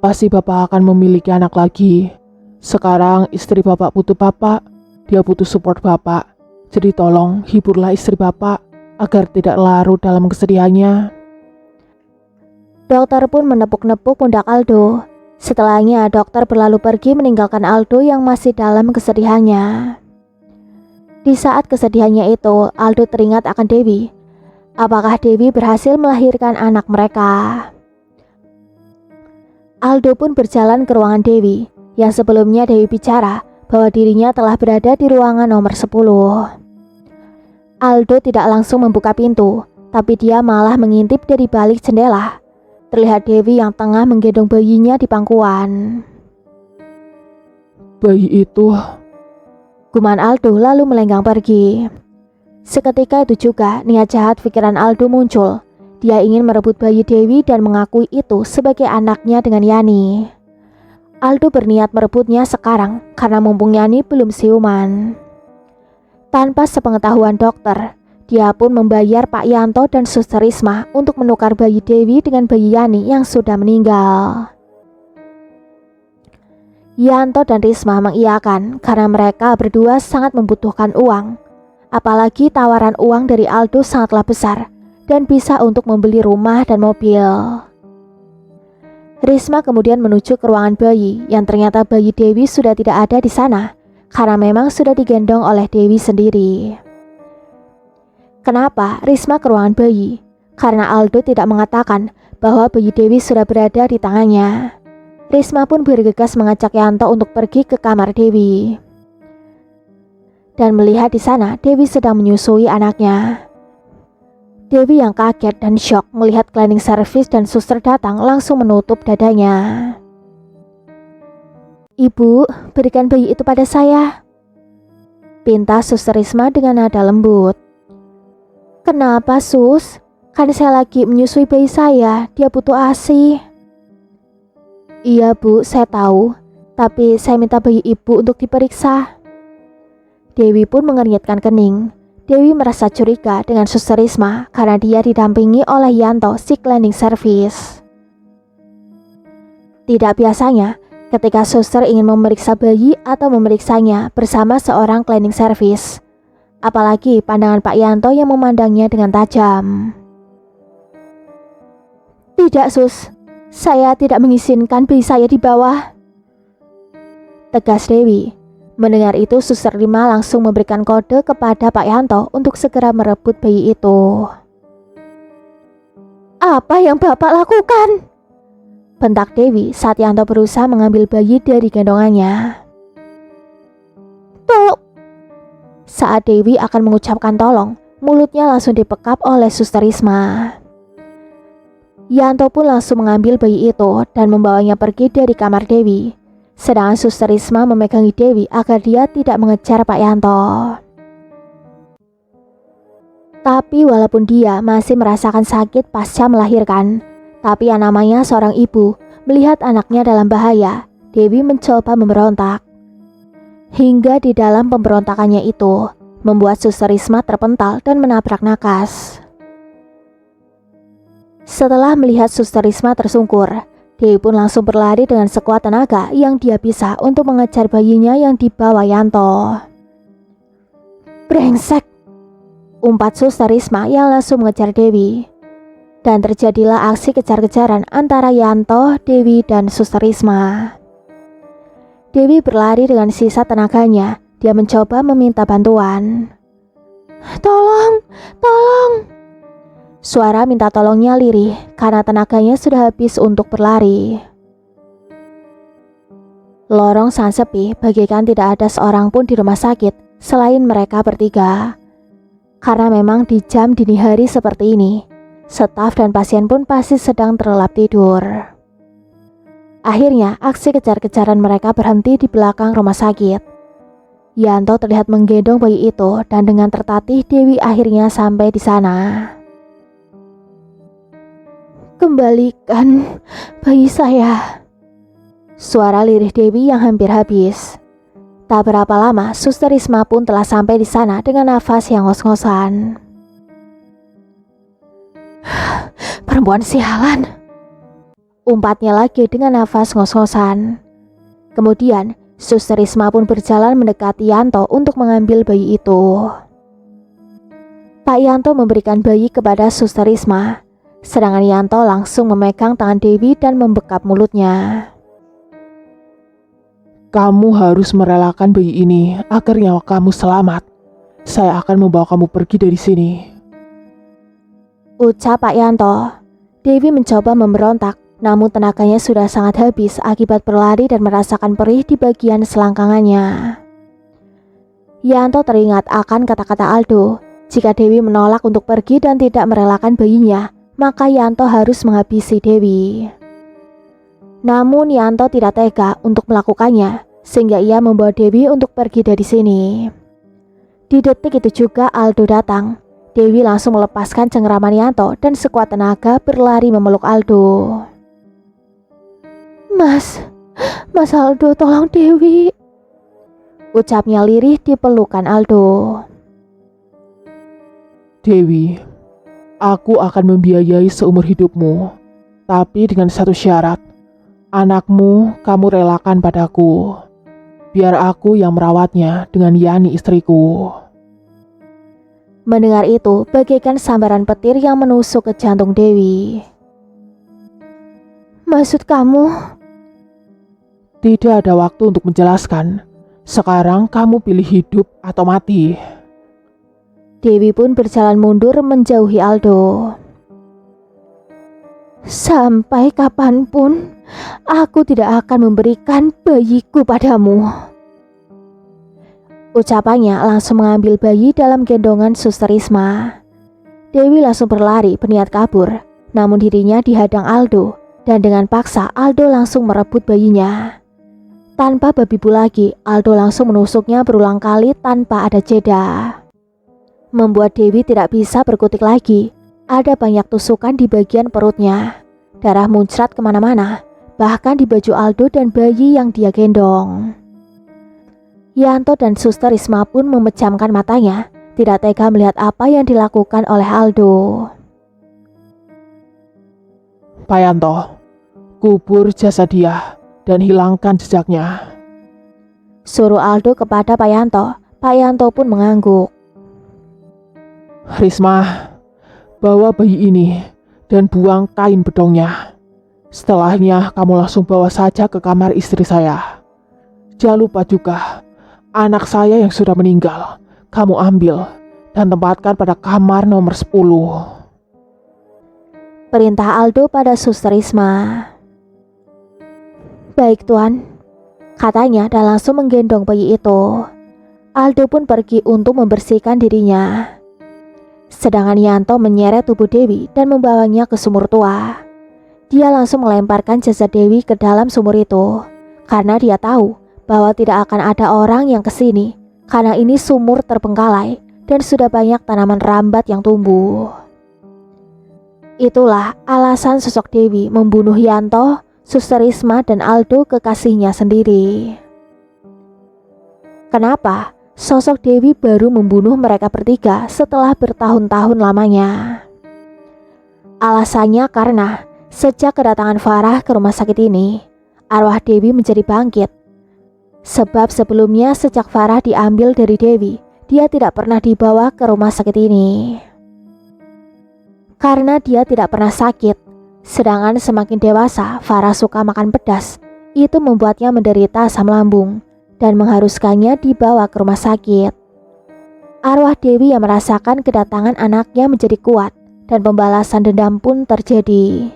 Speaker 2: pasti Bapak akan memiliki anak lagi. Sekarang istri Bapak butuh Bapak, dia butuh support Bapak. Jadi tolong hiburlah istri Bapak agar tidak larut dalam kesedihannya.
Speaker 1: Dokter pun menepuk-nepuk pundak Aldo. Setelahnya dokter berlalu pergi meninggalkan Aldo yang masih dalam kesedihannya. Di saat kesedihannya itu, Aldo teringat akan Dewi. Apakah Dewi berhasil melahirkan anak mereka? Aldo pun berjalan ke ruangan Dewi, yang sebelumnya Dewi bicara bahwa dirinya telah berada di ruangan nomor 10. Aldo tidak langsung membuka pintu, tapi dia malah mengintip dari balik jendela. Terlihat Dewi yang tengah menggendong bayinya di pangkuan.
Speaker 2: Bayi itu,
Speaker 1: Guman Aldo lalu melenggang pergi. Seketika itu juga niat jahat pikiran Aldo muncul. Dia ingin merebut bayi Dewi dan mengakui itu sebagai anaknya dengan Yani. Aldo berniat merebutnya sekarang karena mumpung Yani belum siuman. Tanpa sepengetahuan dokter, dia pun membayar Pak Yanto dan Suster Risma untuk menukar bayi Dewi dengan bayi Yani yang sudah meninggal. Yanto dan Risma mengiyakan karena mereka berdua sangat membutuhkan uang. Apalagi tawaran uang dari Aldo sangatlah besar dan bisa untuk membeli rumah dan mobil. Risma kemudian menuju ke ruangan bayi yang ternyata bayi Dewi sudah tidak ada di sana karena memang sudah digendong oleh Dewi sendiri. Kenapa Risma ke ruangan bayi? Karena Aldo tidak mengatakan bahwa bayi Dewi sudah berada di tangannya. Risma pun bergegas mengajak Yanto untuk pergi ke kamar Dewi. Dan melihat di sana Dewi sedang menyusui anaknya. Dewi yang kaget dan syok melihat cleaning service dan suster datang langsung menutup dadanya. "Ibu, berikan bayi itu pada saya," pinta Suster Risma dengan nada lembut. "Kenapa, Sus? Kan saya lagi menyusui bayi saya, dia butuh ASI." "Iya Bu, saya tahu, tapi saya minta bayi ibu untuk diperiksa." Dewi pun mengernyitkan kening. Dewi merasa curiga dengan Suster Risma karena dia didampingi oleh Yanto si cleaning service. Tidak biasanya ketika suster ingin memeriksa bayi atau memeriksanya bersama seorang cleaning service. Apalagi pandangan Pak Yanto yang memandangnya dengan tajam. "Tidak, Sus. Saya tidak mengizinkan bayi saya di bawah," tegas Dewi. Mendengar itu, Suster Rima langsung memberikan kode kepada Pak Yanto untuk segera merebut bayi itu. "Apa yang Bapak lakukan?" bentak Dewi saat Yanto berusaha mengambil bayi dari gendongannya. "Tolong!" Saat Dewi akan mengucapkan tolong, mulutnya langsung dipekap oleh Suster Risma. Yanto pun langsung mengambil bayi itu dan membawanya pergi dari kamar Dewi. Sedangkan Suster Risma memegangi Dewi agar dia tidak mengejar Pak Yanto. Tapi walaupun dia masih merasakan sakit pasca melahirkan, tapi yang namanya seorang ibu melihat anaknya dalam bahaya, Dewi mencoba memberontak. Hingga di dalam pemberontakannya itu, membuat Suster Risma terpental dan menabrak nakas. Setelah melihat Suster Risma tersungkur, Dewi pun langsung berlari dengan sekuat tenaga yang dia bisa untuk mengejar bayinya yang dibawa Yanto. "Brengsek!" umpat Suster Risma yang langsung mengejar Dewi. Dan terjadilah aksi kejar-kejaran antara Yanto, Dewi, dan Suster Risma. Dewi berlari dengan sisa tenaganya. Dia mencoba meminta bantuan. "Tolong, tolong!" Suara minta tolongnya lirih karena tenaganya sudah habis untuk berlari. Lorong sangat sepi, bagaikan tidak ada seorang pun di rumah sakit selain mereka bertiga. Karena memang di jam dini hari seperti ini, staf dan pasien pun pasti sedang terlelap tidur. Akhirnya aksi kejar-kejaran mereka berhenti di belakang rumah sakit. Yanto terlihat menggendong bayi itu dan dengan tertatih Dewi akhirnya sampai di sana. "Kembalikan bayi saya," suara lirih Dewi yang hampir habis. Tak berapa lama, Suster Risma pun telah sampai di sana dengan nafas yang ngos-ngosan. "Perempuan sialan." umpatnya lagi dengan nafas ngos-ngosan. Kemudian, Suster Risma pun berjalan mendekati Yanto untuk mengambil bayi itu. Pak Yanto memberikan bayi kepada Suster Risma, sedangkan Yanto langsung memegang tangan Dewi dan membekap mulutnya.
Speaker 2: Kamu harus merelakan bayi ini agar nyawa kamu selamat. Saya akan membawa kamu pergi dari sini.
Speaker 1: Ucap Pak Yanto. Dewi mencoba memberontak, namun tenaganya sudah sangat habis akibat berlari dan merasakan perih di bagian selangkangannya. Yanto teringat akan kata-kata Aldo. Jika Dewi menolak untuk pergi dan tidak merelakan bayinya, maka Yanto harus menghabisi Dewi. Namun Yanto tidak tega untuk melakukannya, sehingga ia membawa Dewi untuk pergi dari sini. Di detik itu juga Aldo datang. Dewi langsung melepaskan cengkeraman Yanto dan sekuat tenaga berlari memeluk Aldo. Mas Aldo, tolong Dewi, ucapnya lirih di pelukan Aldo.
Speaker 2: Dewi, aku akan membiayai seumur hidupmu, tapi dengan satu syarat. Anakmu kamu relakan padaku. Biar aku yang merawatnya dengan Yani istriku.
Speaker 1: Mendengar itu, bagaikan sambaran petir yang menusuk ke jantung Dewi. Maksud kamu?
Speaker 2: Tidak ada waktu untuk menjelaskan. Sekarang kamu pilih hidup atau mati.
Speaker 1: Dewi pun berjalan mundur menjauhi Aldo. Sampai kapanpun, aku tidak akan memberikan bayiku padamu. Ucapannya langsung mengambil bayi dalam gendongan Suster Risma. Dewi langsung berlari berniat kabur, namun dirinya dihadang Aldo, dan dengan paksa Aldo langsung merebut bayinya. Tanpa babi bu lagi, Aldo langsung menusuknya berulang kali tanpa ada jeda. Membuat Dewi tidak bisa berkutik lagi. Ada banyak tusukan di bagian perutnya. Darah muncrat kemana-mana, bahkan di baju Aldo dan bayi yang dia gendong. Yanto dan Suster Risma pun memejamkan matanya, tidak tega melihat apa yang dilakukan oleh Aldo.
Speaker 2: Pak Yanto, kubur jasad dia dan hilangkan jejaknya.
Speaker 1: Suruh Aldo kepada Pak Yanto. Pak Yanto pun mengangguk.
Speaker 2: Risma, bawa bayi ini dan buang kain bedongnya. Setelahnya kamu langsung bawa saja ke kamar istri saya. Jangan lupa juga, anak saya yang sudah meninggal, kamu ambil dan tempatkan pada kamar nomor 10.
Speaker 1: Perintah Aldo pada Suster Risma. Baik Tuan, katanya dan langsung menggendong bayi itu. Aldo pun pergi untuk membersihkan dirinya. Sedangkan Yanto menyeret tubuh Dewi dan membawanya ke sumur tua. Dia langsung melemparkan jasad Dewi ke dalam sumur itu, karena dia tahu bahwa tidak akan ada orang yang kesini, karena ini sumur terbengkalai dan sudah banyak tanaman rambat yang tumbuh. Itulah alasan sosok Dewi membunuh Yanto, Suster Risma, dan Aldo, kekasihnya sendiri. Kenapa sosok Dewi baru membunuh mereka bertiga setelah bertahun-tahun lamanya? Alasannya karena sejak kedatangan Farah ke rumah sakit ini, arwah Dewi menjadi bangkit. Sebab sebelumnya sejak Farah diambil dari Dewi, dia tidak pernah dibawa ke rumah sakit ini. Karena dia tidak pernah sakit, sedangkan semakin dewasa Farah suka makan pedas, itu membuatnya menderita asam lambung dan mengharuskannya dibawa ke rumah sakit. Arwah Dewi yang merasakan kedatangan anaknya menjadi kuat dan pembalasan dendam pun terjadi.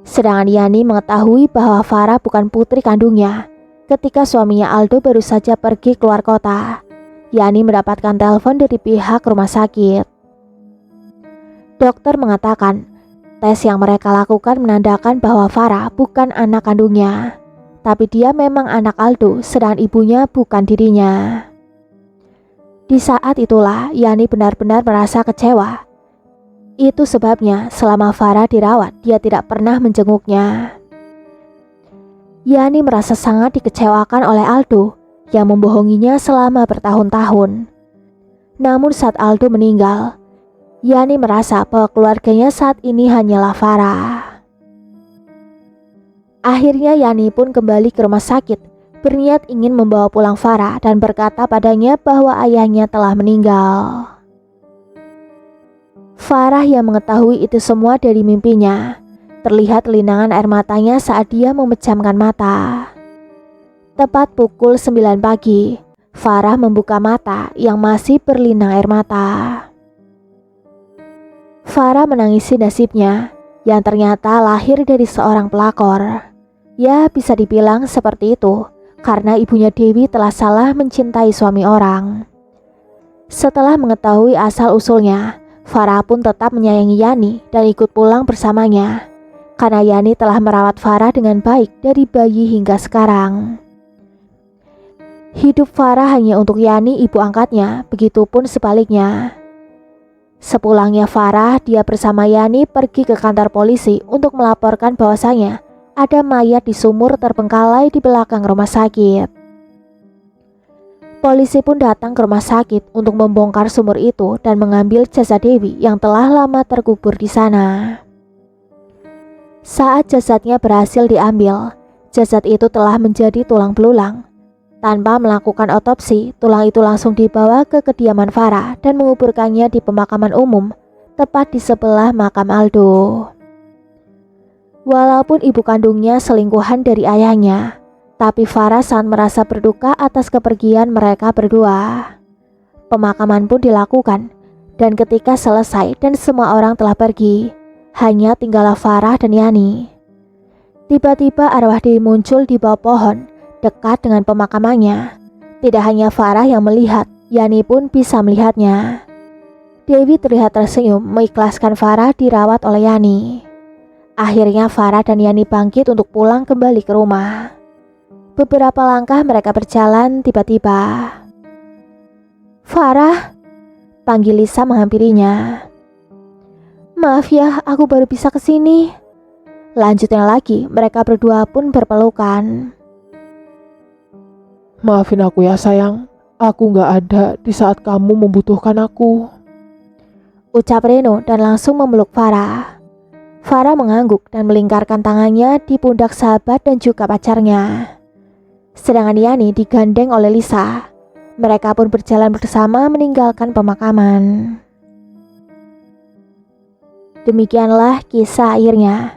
Speaker 1: Sedangkan Yani mengetahui bahwa Farah bukan putri kandungnya. Ketika suaminya Aldo baru saja pergi keluar kota, Yani mendapatkan telepon dari pihak rumah sakit. Dokter mengatakan tes yang mereka lakukan menandakan bahwa Farah bukan anak kandungnya, tapi dia memang anak Aldo, sedangkan ibunya bukan dirinya. Di saat itulah Yani benar-benar merasa kecewa. Itu sebabnya selama Farah dirawat, dia tidak pernah menjenguknya. Yani merasa sangat dikecewakan oleh Aldo yang membohonginya selama bertahun-tahun. Namun saat Aldo meninggal, Yani merasa bahwa keluarganya saat ini hanyalah Farah. Akhirnya Yani pun kembali ke rumah sakit, berniat ingin membawa pulang Farah dan berkata padanya bahwa ayahnya telah meninggal. Farah yang mengetahui itu semua dari mimpinya. Terlihat linangan air matanya saat dia memejamkan mata. Tepat pukul 9 pagi, Farah membuka mata yang masih berlinang air mata. Farah menangisi nasibnya yang ternyata lahir dari seorang pelakor. Ya, bisa dibilang seperti itu karena ibunya Dewi telah salah mencintai suami orang. Setelah mengetahui asal-usulnya, Farah pun tetap menyayangi Yani dan ikut pulang bersamanya. Karena Yani telah merawat Farah dengan baik dari bayi hingga sekarang. Hidup Farah hanya untuk Yani ibu angkatnya, begitupun sebaliknya. Sepulangnya Farah, dia bersama Yani pergi ke kantor polisi untuk melaporkan bahwasanya ada mayat di sumur terbengkalai di belakang rumah sakit. Polisi pun datang ke rumah sakit untuk membongkar sumur itu dan mengambil jasad Dewi yang telah lama terkubur di sana. Saat jasadnya berhasil diambil, jasad itu telah menjadi tulang belulang. Tanpa melakukan otopsi, tulang itu langsung dibawa ke kediaman Farah dan menguburkannya di pemakaman umum, tepat di sebelah makam Aldo. Walaupun ibu kandungnya selingkuhan dari ayahnya, tapi Farah sangat merasa berduka atas kepergian mereka berdua. Pemakaman pun dilakukan, dan ketika selesai dan semua orang telah pergi, hanya tinggallah Farah dan Yani. Tiba-tiba arwah Dewi muncul di bawah pohon, dekat dengan pemakamannya. Tidak hanya Farah yang melihat, Yani pun bisa melihatnya. Dewi terlihat tersenyum mengikhlaskan Farah dirawat oleh Yani. Akhirnya Farah dan Yani bangkit untuk pulang kembali ke rumah. Beberapa langkah mereka berjalan, tiba-tiba "Farah," panggil Lisa menghampirinya. "Maaf ya, aku baru bisa kesini." Lanjutnya lagi, mereka berdua pun berpelukan.
Speaker 2: Maafin aku ya sayang, aku gak ada di saat kamu membutuhkan aku,
Speaker 1: ucap Reno dan langsung memeluk Farah. Farah mengangguk dan melingkarkan tangannya di pundak sahabat dan juga pacarnya. Sedangkan Yani digandeng oleh Lisa. Mereka pun berjalan bersama meninggalkan pemakaman. Demikianlah kisah akhirnya.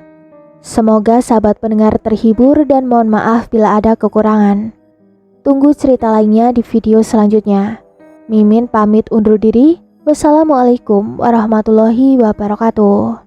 Speaker 1: Semoga sahabat pendengar terhibur dan mohon maaf bila ada kekurangan. Tunggu cerita lainnya di video selanjutnya. Mimin pamit undur diri. Wassalamualaikum warahmatullahi wabarakatuh.